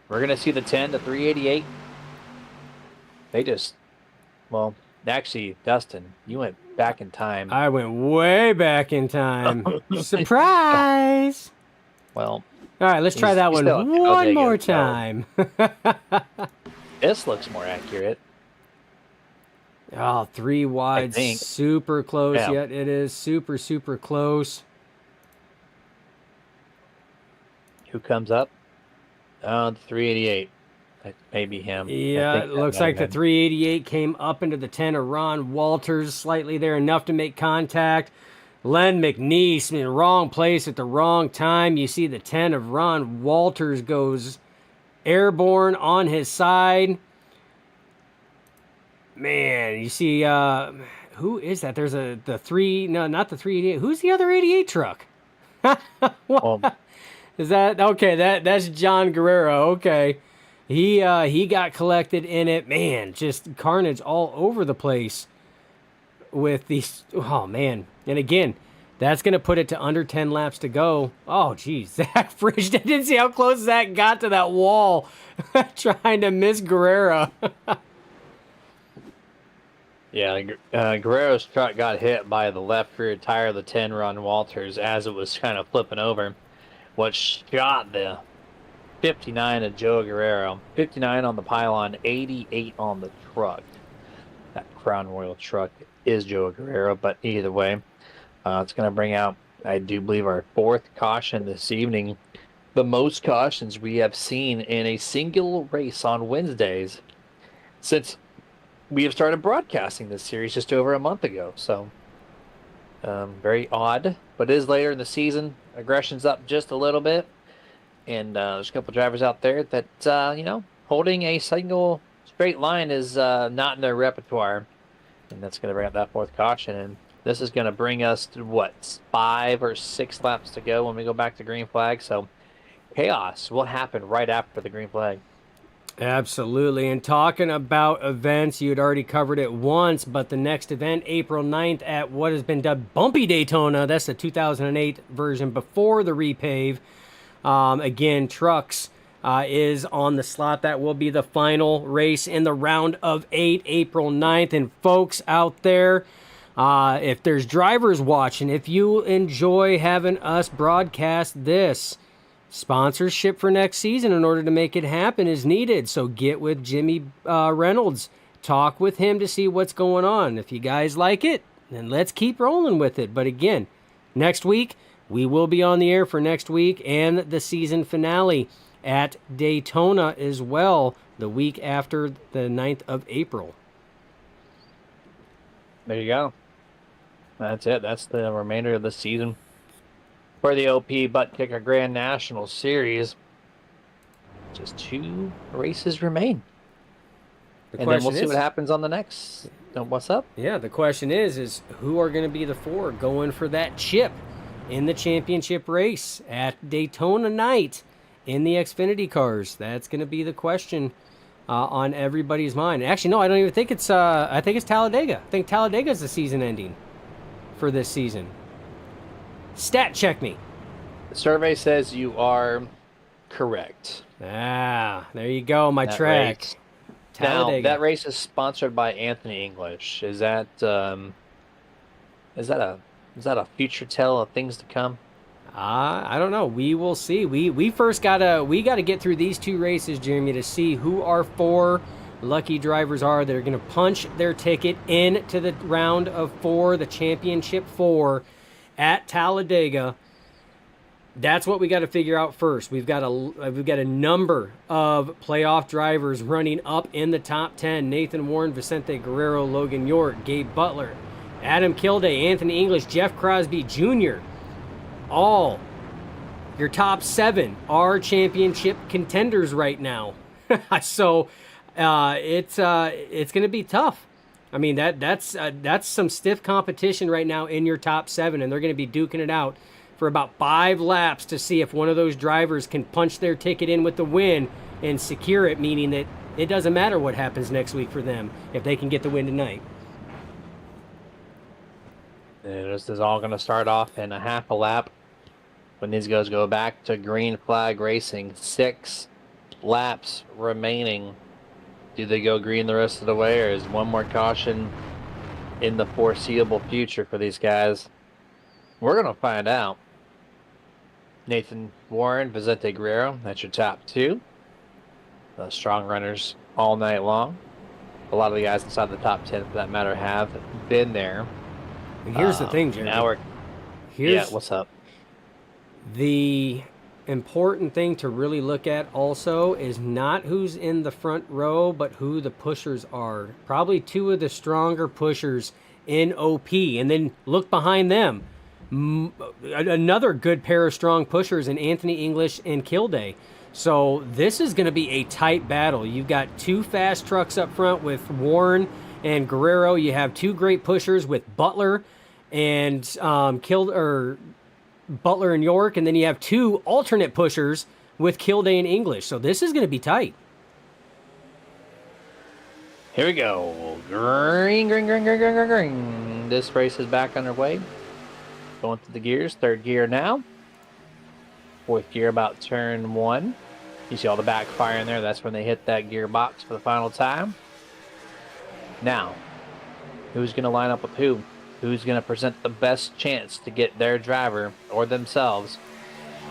We're going to see the 10 to 388. They just, well, actually, Dustin, you went back in time. I went way back in time. Surprise! Well, all right, let's try that one one more time. This looks more accurate. Oh, 3 wide, super close. Yeah. Yet it is super, super close. Who comes up? The 388. That may be him. Yeah, it looks like the 388 came up into the 10 of Ron Walters, slightly there, enough to make contact. Len McNeese in the wrong place at the wrong time. You see the 10 of Ron Walters goes airborne on his side. Man, you see, who is that? There's the 3, no, not the 388. Who's the other 88 truck? Is that, okay, that's John Guerrero, okay. He got collected in it. Man, just carnage all over the place with these, oh man. And again, that's going to put it to under 10 laps to go. Oh, geez, Zach Bridge, I didn't see how close Zach got to that wall trying to miss Guerrero. Yeah, Guerrero's truck got hit by the left rear tire of the 10 Ron Walters as it was kind of flipping over, which shot the 59 of Joe Guerrero. 59 on the pylon, 88 on the truck. That Crown Royal truck is Joe Guerrero, but either way, it's going to bring out, I do believe, our 4th caution this evening. The most cautions we have seen in a single race on Wednesdays since we have started broadcasting this series just over a month ago. So, very odd, but it is later in the season. Aggression's up just a little bit. And there's a couple drivers out there that, holding a single straight line is not in their repertoire. And that's going to bring up that 4th caution. And this is going to bring us to, 5 or 6 laps to go when we go back to green flag. So, chaos will happen right after the green flag. Absolutely. And talking about events, you had already covered it once, but the next event, April 9th at what has been dubbed Bumpy Daytona. That's the 2008 version before the repave. Again, trucks is on the slot. That will be the final race in the round of 8, April 9th. And folks out there, if there's drivers watching, if you enjoy having us broadcast this, sponsorship for next season in order to make it happen is needed. So get with Jimmy Reynolds. Talk with him to see what's going on. If you guys like it, then let's keep rolling with it. But again, next week, we will be on the air for next week and the season finale at Daytona as well, the week after the 9th of April. There you go. That's it. That's the remainder of the season for the OP ButtKicker Grand National Series. Just 2 races remain. And then we'll see what happens on the next. What's up? Yeah, the question is who are going to be the 4 going for that chip in the championship race at Daytona night in the Xfinity cars? That's going to be the question on everybody's mind. Actually, no, I don't even think it's. I think it's Talladega. I think Talladega is the season ending for this season. Stat check me. The survey says you are correct. Ah, there you go, my track. Race. Talladega. Now, that race is sponsored by Anthony English. Is that a future tell of things to come? I don't know. We will see. We first gotta get through these 2 races, Jeremy, to see who our 4 lucky drivers are that are gonna punch their ticket into the round of 4, the championship 4 at Talladega. That's what we got to figure out first. We've got a number of playoff drivers running up in the top 10. Nathan Warren, Vicente Guerrero, Logan York, Gabe Butler, Adam Kilday, Anthony English, Jeff Crosby Jr. All your top 7 are championship contenders right now. So it's going to be tough. I mean that's some stiff competition right now in your top 7, and they're going to be duking it out for about 5 laps to see if one of those drivers can punch their ticket in with the win and secure it, meaning that it doesn't matter what happens next week for them if they can get the win tonight. And this is all going to start off in a half a lap when these guys go back to green flag racing. 6 laps remaining. Do they go green the rest of the way, or is one more caution in the foreseeable future for these guys? We're going to find out. Nathan Warren, Vicente Guerrero, that's your top 2. The strong runners all night long. A lot of the guys inside the top 10, for that matter, have been there. And here's the thing, Jeremy. Now what's up? The important thing to really look at also is not who's in the front row, but who the pushers are. Probably 2 of the stronger pushers in OP. And then look behind them. Another good pair of strong pushers in Anthony English and Kilday. So this is going to be a tight battle. You've got 2 fast trucks up front with Warren and Guerrero. You have 2 great pushers with Butler and Butler and York, and then you have 2 alternate pushers with Kilday and English. So this is going to be tight. Here we go. Green. This race is back underway. Going through the gears. 3rd gear now. 4th gear about turn 1. You see all the backfire in there. That's when they hit that gearbox for the final time. Now, who's going to line up with who? Who's going to present the best chance to get their driver or themselves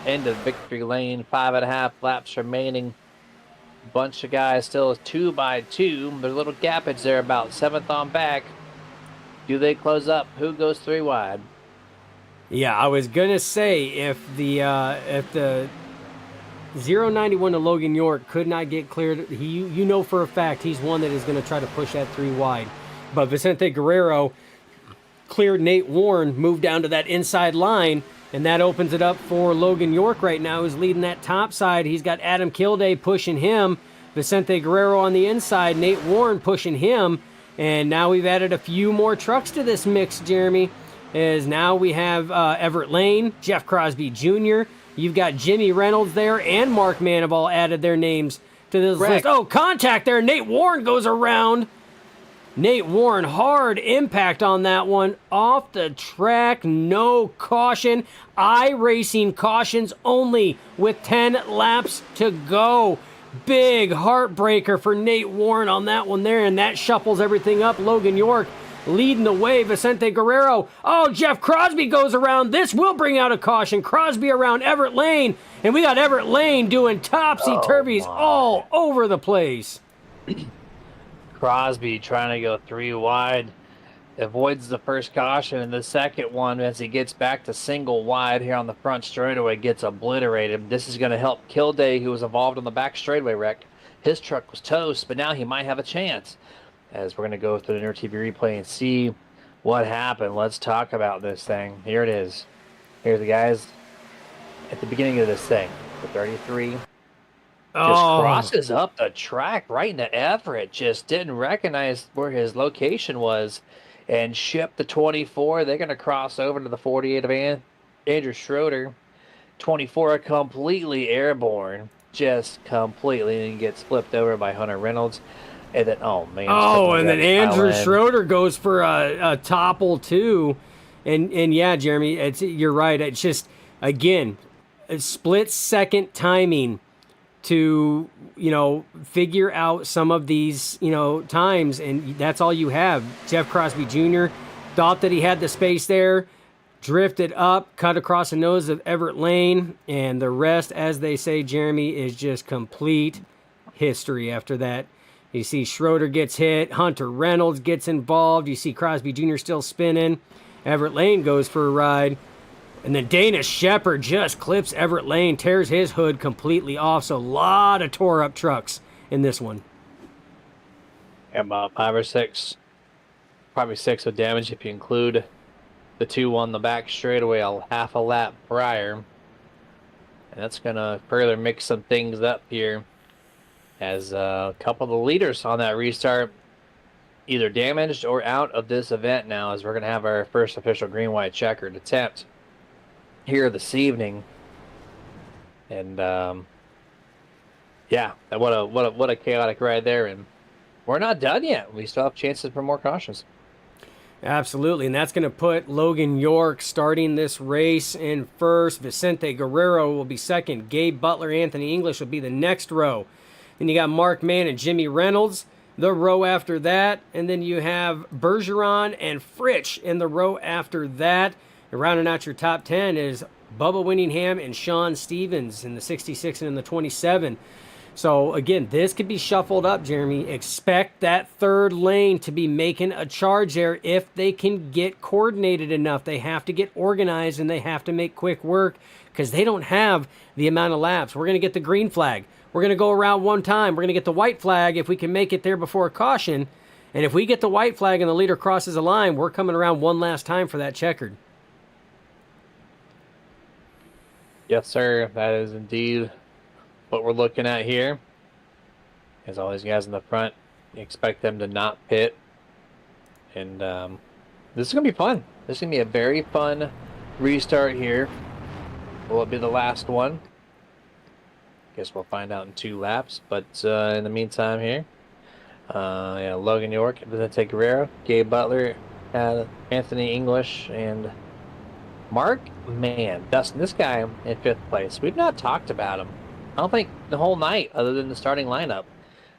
into victory lane? 5.5 laps remaining. Bunch of guys still 2 by 2. There's a little gappage there about 7th on back. Do they close up? Who goes 3 wide? Yeah, I was gonna say if the 091 to Logan York could not get cleared, you know for a fact he's one that is going to try to push that 3 wide. But Vicente Guerrero cleared Nate Warren, moved down to that inside line, and that opens it up for Logan York right now, who's leading that top side. He's got Adam Kilday pushing him, Vicente Guerrero on the inside, Nate Warren pushing him, and now we've added a few more trucks to this mix, Jeremy, as now we have Everett Lane, Jeff Crosby Jr., you've got Jimmy Reynolds there, and Mark Mann have all added their names to this list. Oh, contact there. Nate Warren goes around. Nate Warren, hard impact on that one. Off the track, no caution. iRacing cautions only with 10 laps to go. Big heartbreaker for Nate Warren on that one there, and that shuffles everything up. Logan York leading the way. Vicente Guerrero. Oh, Jeff Crosby goes around. This will bring out a caution. Crosby around Everett Lane, and we got Everett Lane doing topsy-turvies all over the place. Crosby trying to go 3 wide, avoids the first caution, and the second one, as he gets back to single wide here on the front straightaway, gets obliterated. This is going to help Kilday, who was involved in the back straightaway wreck. His truck was toast, but now he might have a chance. As we're going to go through the Inner TV replay and see What happened? Let's talk about this thing. Here it is. Here's the guys at the beginning of this thing. The 33 just Oh, crosses up the track right into Everett. Just didn't recognize where his location was and shipped the 24. They're going to cross over to the 48 of Andrew Schroeder. 24 completely airborne. Just completely, and gets flipped over by Hunter Reynolds. And then, oh man, oh, and then Andrew Schroeder. Schroeder goes for a topple too, and yeah, Jeremy, you're right. It's just again, a split second timing to figure out some of these times, and that's all you have. Jeff Crosby Jr. thought that he had the space there, drifted up, cut across the nose of Everett Lane, and the rest, as they say, Jeremy, is just complete history after that. You see Schroeder gets hit, Hunter Reynolds gets involved, you see Crosby Jr. still spinning, Everett Lane goes for a ride, and then Dana Shepard just clips Everett Lane, tears his hood completely off, so a lot of tore up trucks in this one. About 5 or 6, probably 6 with damage if you include the 2 on the back straightaway a half a lap prior. And that's going to further mix some things up here, as a couple of the leaders on that restart either damaged or out of this event now, as we're going to have our first official green-white checkered attempt here this evening. And yeah, what a chaotic ride there, and we're not done yet. We still have chances for more cautions. Absolutely, and that's going to put Logan York starting this race in first. Vicente Guerrero will be second. Gabe Butler, Anthony English will be the next row. Then you got Mark Mann and Jimmy Reynolds, the row after that. And then you have Bergeron and Fritsch in the row after that. And rounding out your top 10 is Bubba Winningham and Sean Stevens in the 66 and in the 27. So, again, this could be shuffled up, Jeremy. Expect that third lane to be making a charge there if they can get coordinated enough. They have to get organized, and they have to make quick work because they don't have the amount of laps. We're going to get the green flag. We're going to go around one time. We're going to get the white flag if we can make it there before a caution. And if we get the white flag and the leader crosses a line, we're coming around one last time for that checkered. Yes, sir. That is indeed what we're looking at here. As all these guys in the front, you expect them to not pit. And this is going to be fun. This is going to be a very fun restart here. Will it be the last one? Guess we'll find out in 2 laps. But in the meantime here, yeah, Logan York, Vicente Guerrero, Gabe Butler, Anthony English, and Mark Mann. Dustin, this guy in 5th place. We've not talked about him, I don't think, the whole night other than the starting lineup.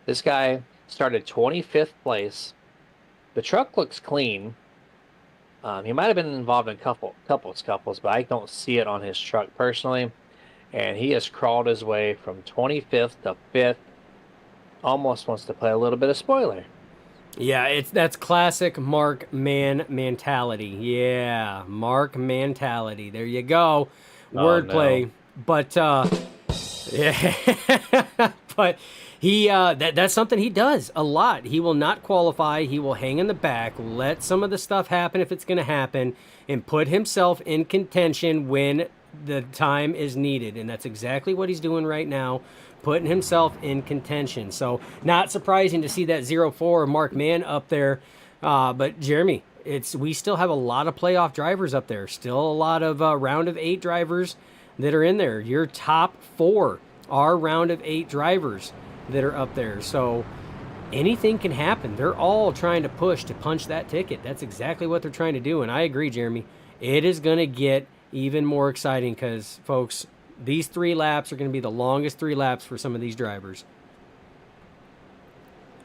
This guy started 25th place. The truck looks clean. He might have been involved in couples, but I don't see it on his truck personally. And he has crawled his way from 25th to 5th. Almost wants to play a little bit of spoiler. Yeah, that's classic Mark Mann mentality. Yeah, Mark mentality. There you go. Wordplay. No. But yeah, but he that's something he does a lot. He will not qualify. He will hang in the back, let some of the stuff happen if it's going to happen, and put himself in contention when the time is needed. And that's exactly what he's doing right now, putting himself in contention. So not surprising to see that 0-4 Mark Mann up there. But Jeremy, we still have a lot of playoff drivers up there. Still a lot of round of 8 drivers that are in there. Your top 4 are round of 8 drivers that are up there. So anything can happen. They're all trying to push to punch that ticket. That's exactly what they're trying to do. And I agree, Jeremy. It is going to get even more exciting because, folks, these 3 laps are going to be the longest 3 laps for some of these drivers.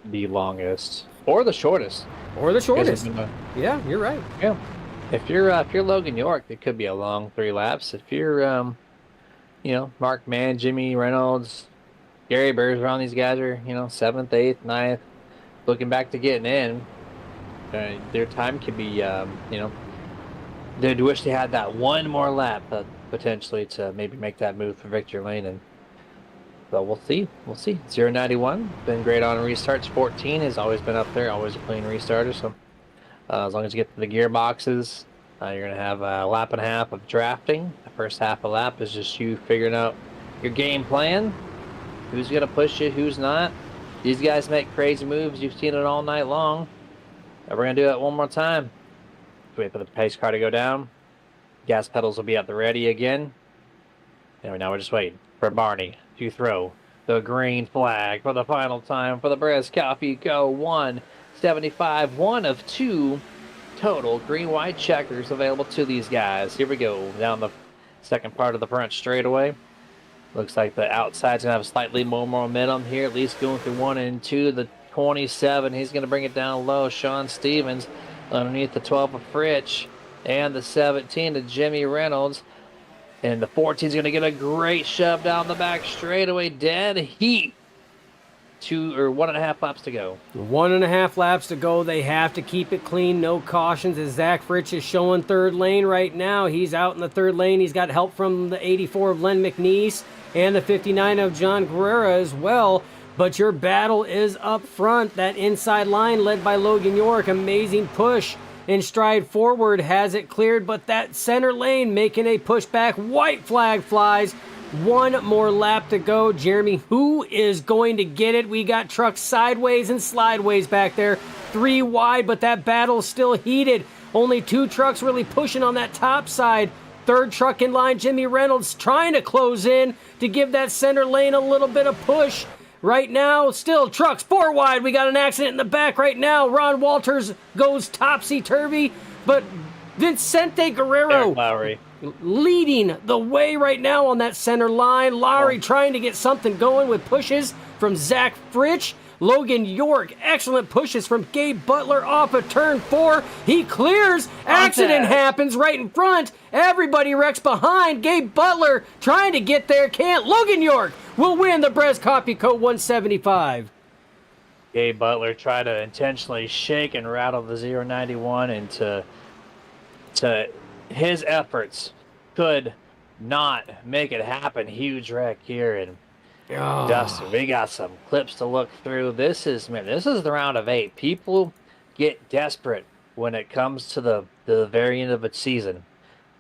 The longest. Or the shortest. Or the shortest. Yeah, you're right. Yeah. If you're Logan York, it could be a long 3 laps. If you're Mark Mann, Jimmy Reynolds, Gary Bergeron, these guys are 7th, 8th, 9th, looking back to getting in. Their time could be they'd wish they had that one more lap potentially to maybe make that move for Victor Lane. But we'll see. 091 been great on restarts. 14 has always been up there, always a clean restarter. So As long as you get to the gearboxes, you're going to have a lap and a half of drafting. The first half of lap is just you figuring out your game plan. Who's going to push you, who's not. These guys make crazy moves. You've seen it all night long. And we're going to do it one more time. Wait for the pace car to go down. Gas pedals will be at the ready again. And now we're just waiting for Barney to throw the green flag for the final time for the Brez Coffee Go 175. One of two total green-white checkers available to these guys. Here we go. Down the second part of the front straightaway. Looks like the outside's going to have slightly more momentum here, at least going through 1 and 2. The 27, he's going to bring it down low. Sean Stevens underneath the 12 of Fritch. And the 17 to Jimmy Reynolds. And the 14 is going to get a great shove down the back straightaway. Dead heat. 1.5 laps to go. 1.5 laps to go. They have to keep it clean. No cautions as Zach Fritch is showing third lane right now. He's out in the third lane. He's got help from the 84 of Len McNeese and the 59 of John Guerrera as well. But your battle is up front. That inside line led by Logan York. Amazing push. In stride forward has it cleared, but that center lane making a pushback. White flag flies. 1 more lap to go. Jeremy, who is going to get it? We got trucks sideways and slideways back there. 3 wide, but that battle is still heated. Only 2 trucks really pushing on that top side. Third truck in line, Jimmy Reynolds, trying to close in to give that center lane a little bit of push. Right now, still trucks 4 wide. We got an accident in the back right now. Ron Walters goes topsy-turvy, but Vicente Guerrero Lowry leading the way right now on that center line. Lowry trying to get something going with pushes from Zach Fritch. Logan York, excellent pushes from Gabe Butler off of turn 4. He clears. Accident happens right in front. Everybody wrecks behind. Gabe Butler trying to get there. Can't. Logan York will win the Brez Coffee Co. 175. Gabe Butler tried to intentionally shake and rattle the 091 into his efforts could not make it happen. Huge wreck here. And Dustin, we got some clips to look through. This is the round of 8. People get desperate when it comes to the very end of a season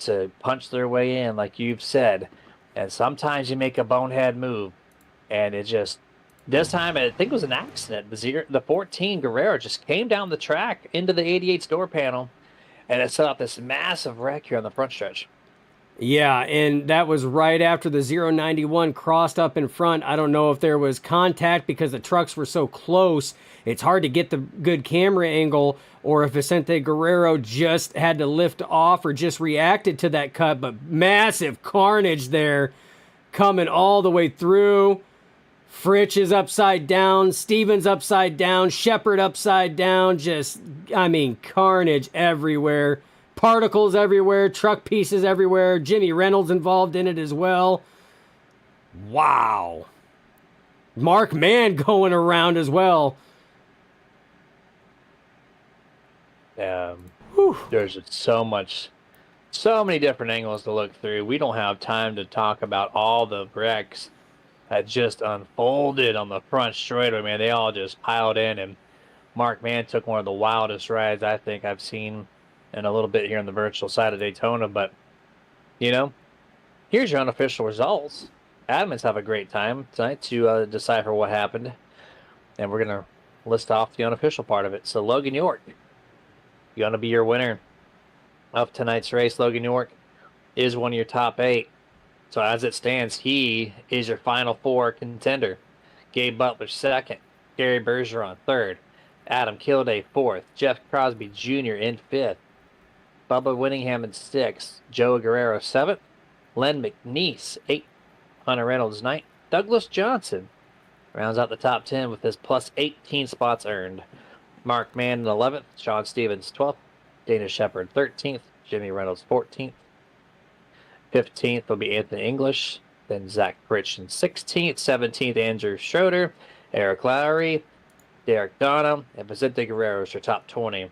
to punch their way in, like you've said. And sometimes you make a bonehead move, and it just, this time I think it was an accident. The 14 Guerrero just came down the track into the 88's door panel, and it set up this massive wreck here on the front stretch. Yeah, and that was right after the 091 crossed up in front. I don't know if there was contact because the trucks were so close. It's hard to get the good camera angle, or if Vicente Guerrero just had to lift off or just reacted to that cut, but massive carnage there coming all the way through. Fritch is upside down, Stevens upside down, Shepard upside down, carnage everywhere. Particles everywhere, truck pieces everywhere. Jimmy Reynolds involved in it as well. Wow. Mark Mann going around as well. There's just so many different angles to look through. We don't have time to talk about all the wrecks that just unfolded on the front straightaway. Man, they all just piled in, and Mark Mann took one of the wildest rides I think I've seen in a little bit here on the virtual side of Daytona. But, here's your unofficial results. Admins have a great time tonight to decipher what happened, and we're going to list off the unofficial part of it. So Logan York, going to be your winner of tonight's race. Logan York is one of your top 8. So as it stands, he is your Final 4 contender. Gabe Butler 2nd, Gary Bergeron 3rd, Adam Kilday 4th, Jeff Crosby Jr. in 5th, Bubba Winningham in 6th, Joe Guerrero 7th, Len McNeese 8th, Hunter Reynolds 9th, Douglas Johnson rounds out the top 10 with his plus 18 spots earned. Mark Mann in 11th, Sean Stevens 12th, Dana Shepard 13th, Jimmy Reynolds 14th. 15th will be Anthony English, then Zach Fritch in 16th, 17th Andrew Schroeder, Eric Lowry, Derek Donna, and Vicente Guerrero is your top 20.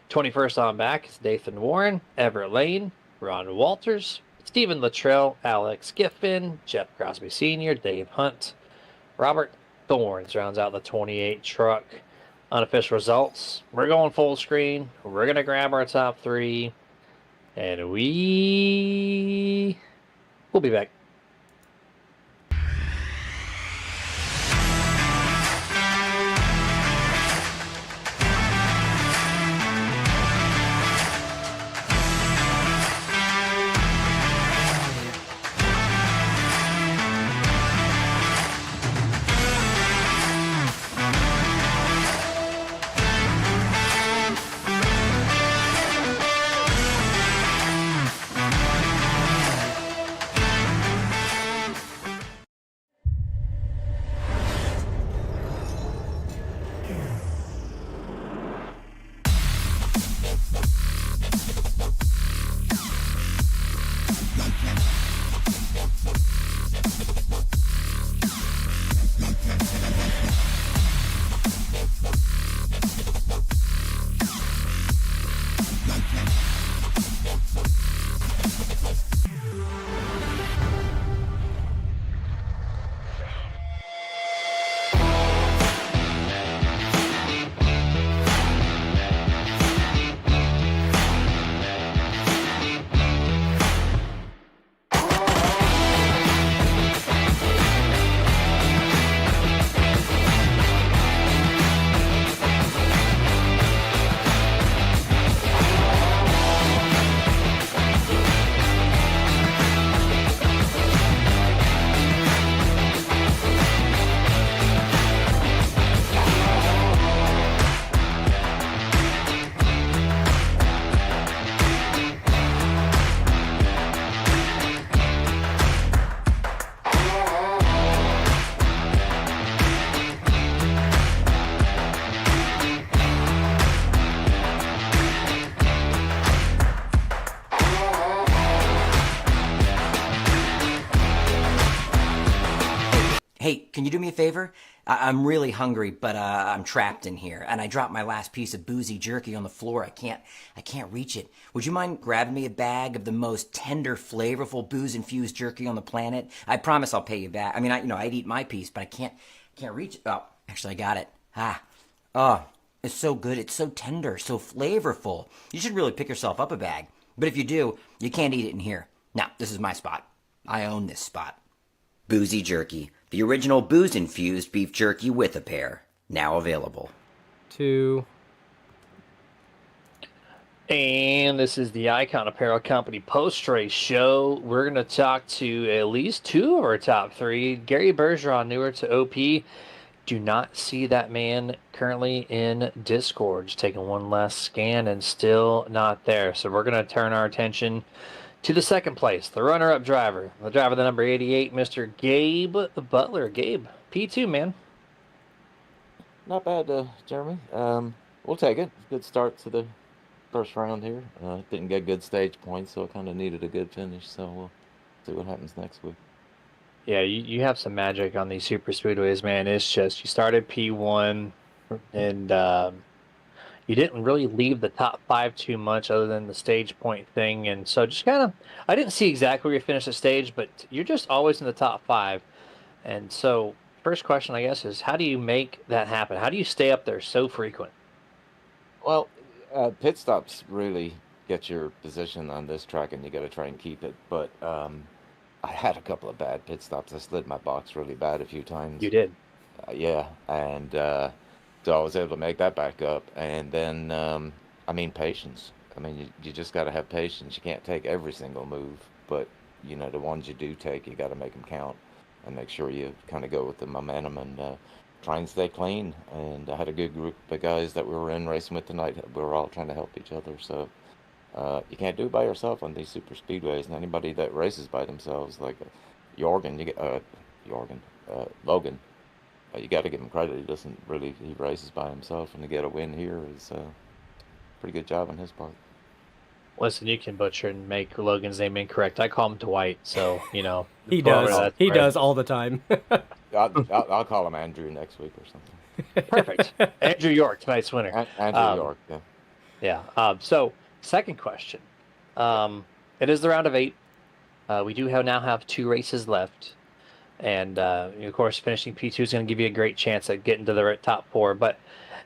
21st on back is Nathan Warren, Everett Lane, Ron Walters, Stephen Luttrell, Alex Giffen, Jeff Crosby Sr., Dave Hunt, Robert Thorns rounds out the 28 truck. unofficial results. We're going full screen. We're going to grab our top three, and we'll be back. Hey, can you do me a favor? I'm really hungry, but I'm trapped in here, and I dropped my last piece of boozy jerky on the floor. I can't reach it. Would you mind grabbing me a bag of the most tender, flavorful booze-infused jerky on the planet? I promise I'll pay you back. I mean, I'd eat my piece, but I can't reach it. Oh, actually, I got it. Oh, it's so good. It's so tender, so flavorful. You should really pick yourself up a bag. But if you do, you can't eat it in here. Now, this is my spot. I own this spot. Boozy Jerky, the original booze-infused beef jerky with a pair, now available. 2. And this is the Icon Apparel Company post-race show. We're going to talk to at least 2 of our top 3. Gary Bergeron, newer to OP. Do not see that man currently in Discord. Just taking one last scan and still not there. So we're going to turn our attention to the second place, the runner-up driver, the driver, the number 88, Mr. Gabe Butler. Gabe, P2, man. Not bad, Jeremy. We'll take it. Good start to the first round here. Didn't get good stage points, so I kind of needed a good finish. So we'll see what happens next week. Yeah, you have some magic on these super speedways, man. It's just you started P1, and you didn't really leave the top 5 too much other than the stage point thing. And so just kind of, I didn't see exactly where you finished the stage, but you're just always in the top 5. And so first question, I guess, is how do you make that happen? How do you stay up there so frequent? Well, pit stops really get your position on this track, and you got to try and keep it. But I had a couple of bad pit stops. I slid my box really bad a few times. You did. Yeah, and so I was able to make that back up. And then, patience. I mean, you just got to have patience. You can't take every single move, but, the ones you do take, you got to make them count and make sure you kind of go with the momentum and try and stay clean. And I had a good group of guys that we were in racing with tonight. We were all trying to help each other. So you can't do it by yourself on these super speedways. And anybody that races by themselves, like Logan, you got to give him credit. He races by himself, and to get a win here is a pretty good job on his part. Listen, you can butcher and make Logan's name incorrect. I call him Dwight, so, He does. He does all the time. I'll call him Andrew next week or something. Perfect. Andrew York, tonight's winner. Andrew York, yeah. Yeah. So, second question. It is the round of 8. We do now have 2 races left. And, of course, finishing P2 is going to give you a great chance at getting to the top 4. But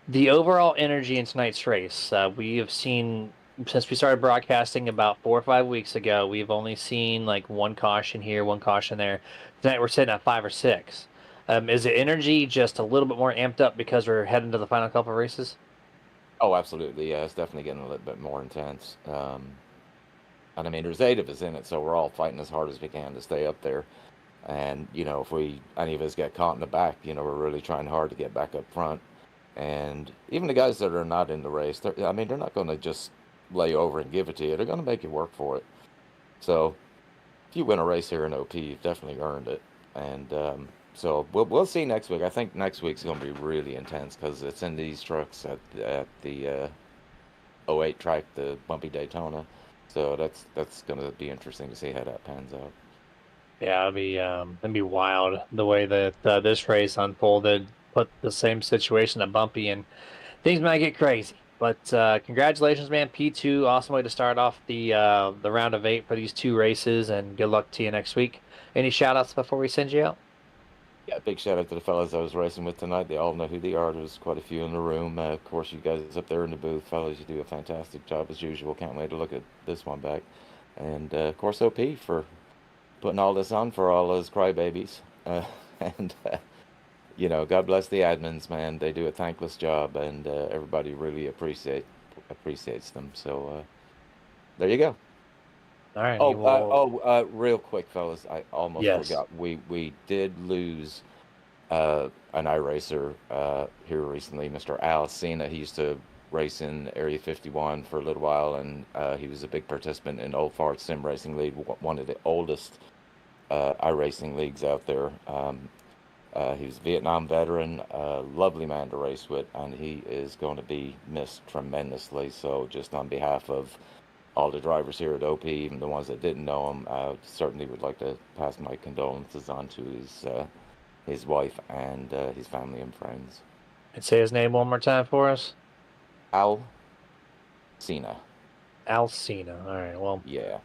The overall energy in tonight's race, we have seen since we started broadcasting about 4 or 5 weeks ago. We've only seen like one caution here, one caution there. Tonight we're sitting at 5 or 6. Is the energy just a little bit more amped up because we're heading to the final couple of races? Oh, absolutely. Yeah, it's definitely getting a little bit more intense. And I mean, there's 8 of us in it, so we're all fighting as hard as we can to stay up there. And, if any of us get caught in the back, we're really trying hard to get back up front. And even the guys that are not in the race, I mean, they're not going to just lay over and give it to you. They're going to make you work for it. So if you win a race here in OP, you've definitely earned it. And so we'll see next week. I think next week's going to be really intense because it's in these trucks at the '08 track, the bumpy Daytona. So that's going to be interesting to see how that pans out. Yeah, it'd be wild the way that this race unfolded. Put the same situation at Bumpy, and things might get crazy. But congratulations, man! P2, awesome way to start off the round of 8 for these 2 races, and good luck to you next week. Any shout outs before we send you out? Yeah, big shout out to the fellas I was racing with tonight. They all know who they are. There's quite a few in the room. Of course, you guys up there in the booth, fellas, you do a fantastic job as usual. Can't wait to look at this one back. And of course, OP for putting all this on for all those crybabies. And God bless the admins, man. They do a thankless job, and everybody really appreciates them. So there you go. All right. Real quick, fellas, I almost Yes. forgot. We did lose an iRacer here recently, Mr. Al Cena. He used to race in Area 51 for a little while, and he was a big participant in Old Fart Sim Racing League, one of the oldest iRacing leagues out there. He was a Vietnam veteran, lovely man to race with, and he is going to be missed tremendously. So just on behalf of all the drivers here at OP, even the ones that didn't know him, certainly would like to pass my condolences on to his wife and his family and friends. And say his name one more time for us. Al Cena. Alcina. All right. Well, Yeah.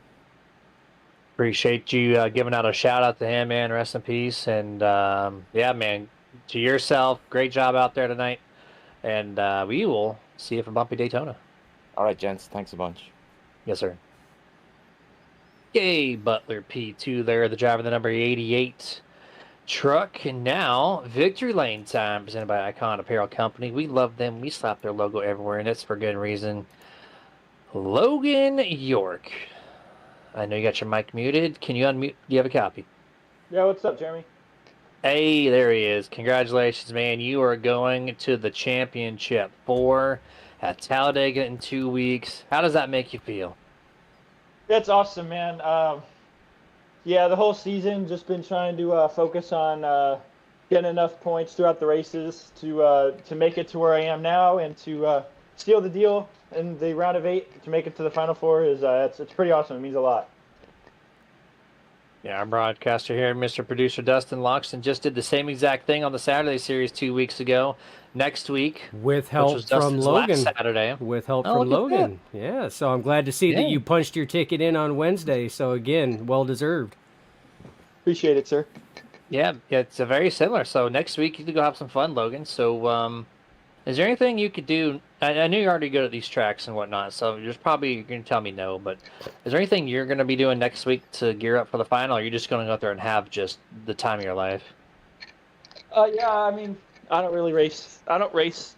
appreciate you giving out a shout out to him, man. Rest in peace. And yeah, man, to yourself, great job out there tonight. And we will see you from Bumpy Daytona. All right, gents. Thanks a bunch. Yes, sir. Yay, Butler P2 there, the driver of the number 88 truck. And now, Victory Lane time, presented by Icon Apparel Company. We love them. We slap their logo everywhere, and it's for good reason. Logan York. I know you got your mic muted. Can you unmute? Do you have a copy? Yeah, what's up, Jeremy? Hey, there he is. Congratulations, man. You are going to the Championship 4 at Talladega in 2 weeks. How does that make you feel? That's awesome, man. Yeah, the whole season just been trying to focus on getting enough points throughout the races to make it to where I am now and to seal the deal in the round of 8 to make it to the Final Four. It's pretty awesome. It means a lot. Yeah, our broadcaster here, Mr. Producer Dustin Loxton, just did the same exact thing on the Saturday series 2 weeks ago. Next week, With which help was from Dustin's Logan. last Saturday. With help Oh, from look at Logan. Yeah, so I'm glad to see that Yeah. you punched your ticket in on Wednesday. So again, well deserved. Appreciate it, sir. Yeah, it's a very similar. So next week you can go have some fun, Logan. So is there anything you could do? I knew you're already good at these tracks and whatnot, so you're going to tell me no, but is there anything you're going to be doing next week to gear up for the final, or are you just going to go out there and have just the time of your life? Yeah, I mean, I don't really race. I don't race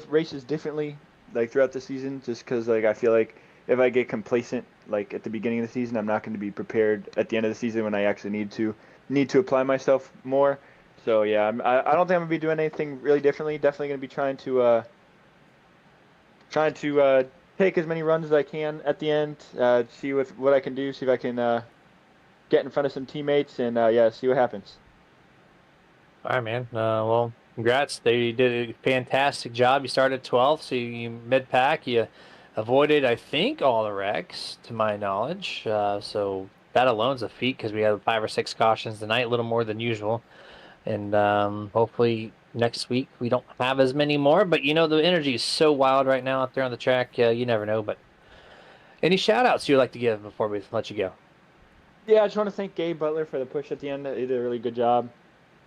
races differently like throughout the season, just because like I feel like if I get complacent like at the beginning of the season, I'm not going to be prepared at the end of the season when I actually need to apply myself more. So yeah, I don't think I'm gonna be doing anything really differently. Definitely gonna be trying to take as many runs as I can at the end. See what I can do. See if I can get in front of some teammates and yeah, see what happens. All right, man. Well, congrats. They did a fantastic job. You started 12th, so you mid-pack. You avoided, I think, all the wrecks, to my knowledge. So that alone's a feat because we had 5 or 6 cautions tonight, a little more than usual. And hopefully next week we don't have as many more. But, the energy is so wild right now out there on the track. You never know. But any shout-outs you'd like to give before we let you go? Yeah, I just want to thank Gabe Butler for the push at the end. He did a really good job.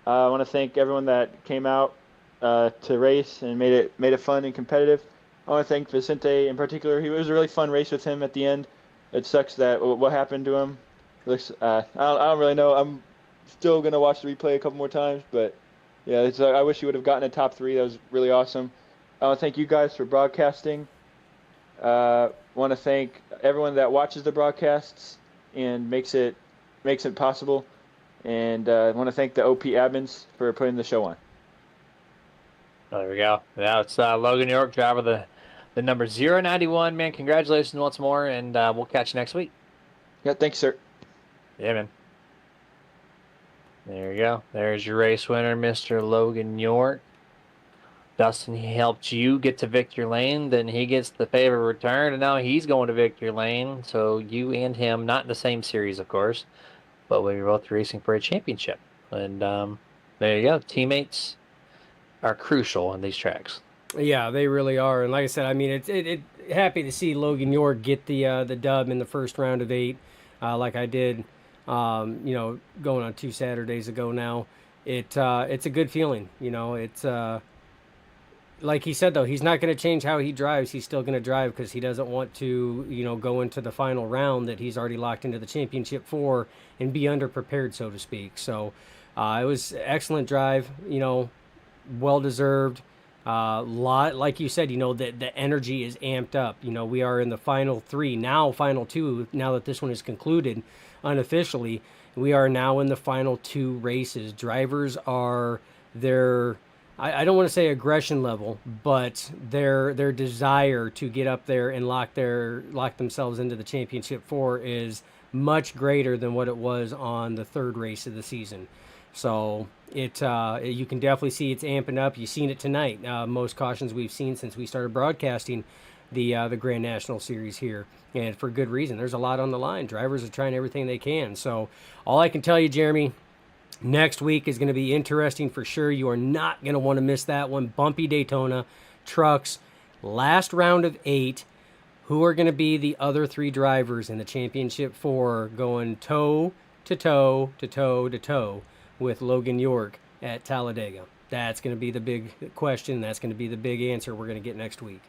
I want to thank everyone that came out to race and made it fun and competitive. I want to thank Vicente in particular. It was a really fun race with him at the end. It sucks that what happened to him. Looks I don't really know. I'm still gonna watch the replay a couple more times, but yeah, I wish he would have gotten a top 3. That was really awesome. I want to thank you guys for broadcasting. Want to thank everyone that watches the broadcasts and makes it possible. And I want to thank the OP admins for putting the show on. There we go. Now it's Logan York, driver the number 091. Man, congratulations once more, and we'll catch you next week. Yeah, thanks, sir. Yeah, man. There you go. There's your race winner, Mr. Logan York. Dustin, he helped you get to victory lane, then he gets the favor return, and now he's going to victory lane. So you and him, not in the same series, of course, but we were both racing for a championship. And there you go. Teammates are crucial in these tracks. Yeah, they really are. And like I said, I mean, it happy to see Logan York get the dub in the first round of 8, like I did, going on 2 Saturdays ago now. It's a good feeling, It's like he said, though, he's not going to change how he drives. He's still going to drive because he doesn't want to, go into the final round that he's already locked into the championship for and be underprepared, so to speak. So it was excellent drive, well-deserved. Like you said, the energy is amped up. We are in the final 3, now final 2, now that this one is concluded unofficially. We are now in the final 2 races. Drivers are I don't want to say aggression level, but their desire to get up there and lock themselves into the championship 4 is much greater than what it was on the 3rd race of the season. So you can definitely see it's amping up. You've seen it tonight. Most cautions we've seen since we started broadcasting the Grand National Series here, and for good reason. There's a lot on the line. Drivers are trying everything they can. So all I can tell you, Jeremy, next week is going to be interesting for sure. You are not going to want to miss that one. Bumpy Daytona, trucks, last round of 8. Who are going to be the other 3 drivers in the championship 4 going toe to toe to toe to toe with Logan York at Talladega? That's going to be the big question. That's going to be the big answer we're going to get next week.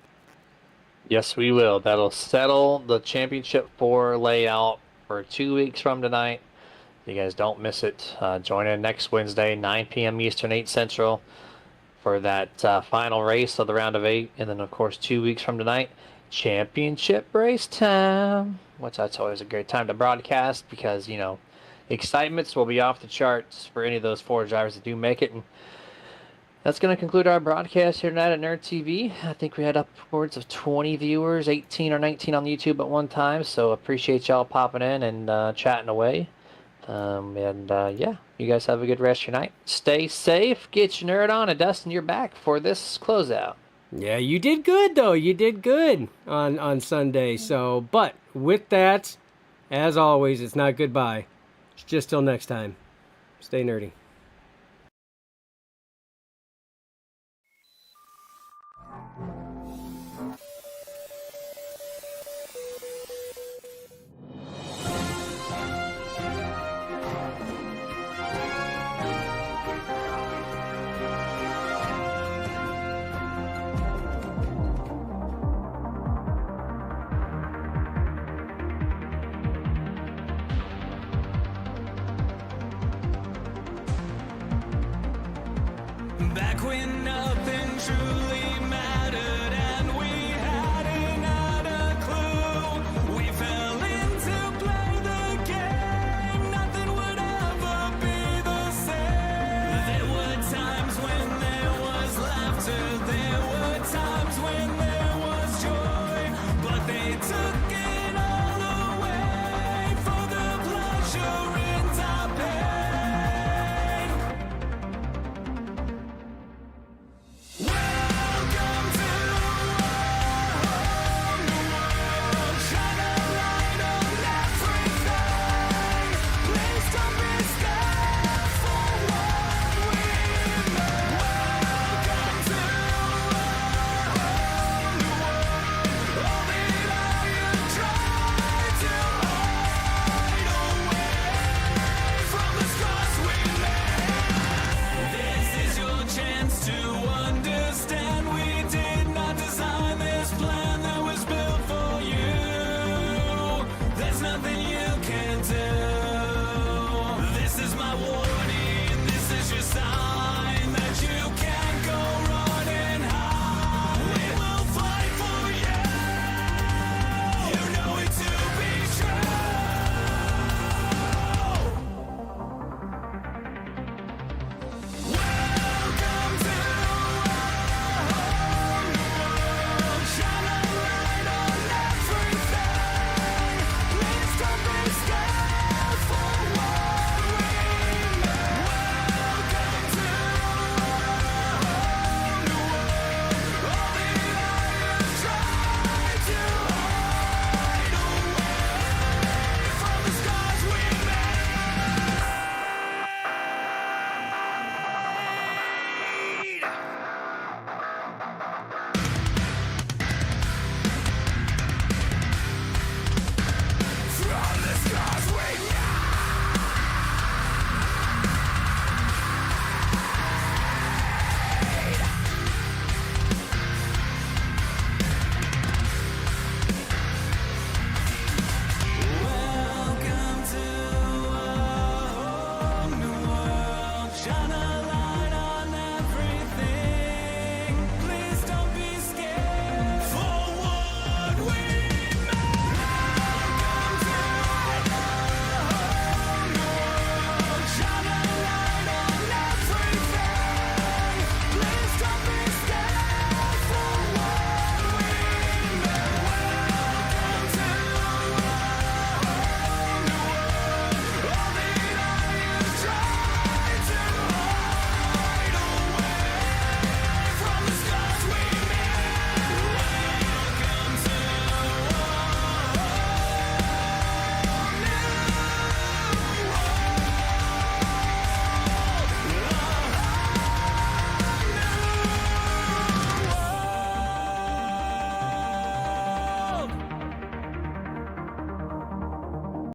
Yes, we will. That'll settle the championship 4 layout for 2 weeks from tonight. You guys don't miss it. Join in next Wednesday, 9 p.m. Eastern, 8 Central, for that final race of the round of 8. And then, of course, 2 weeks from tonight, championship race time, which that's always a great time to broadcast because, excitements will be off the charts for any of those 4 drivers that do make it. And that's going to conclude our broadcast here tonight at Nerd TV. I think we had upwards of 20 viewers, 18 or 19 on YouTube at one time. So appreciate y'all popping in and chatting away. Yeah, you guys have a good rest of your night. Stay safe, get your nerd on, and Dustin, you're back for this closeout. Yeah, you did good, though. You did good on Sunday. So, but with that, as always, it's not goodbye. It's just till next time. Stay nerdy. Back when nothing truly mattered and we hadn't had a clue, we fell in to play the game. Nothing would ever be the same. There were times when there was laughter, there were times when there was joy, but they took it all away for the pleasure in our pain. Welcome Shine a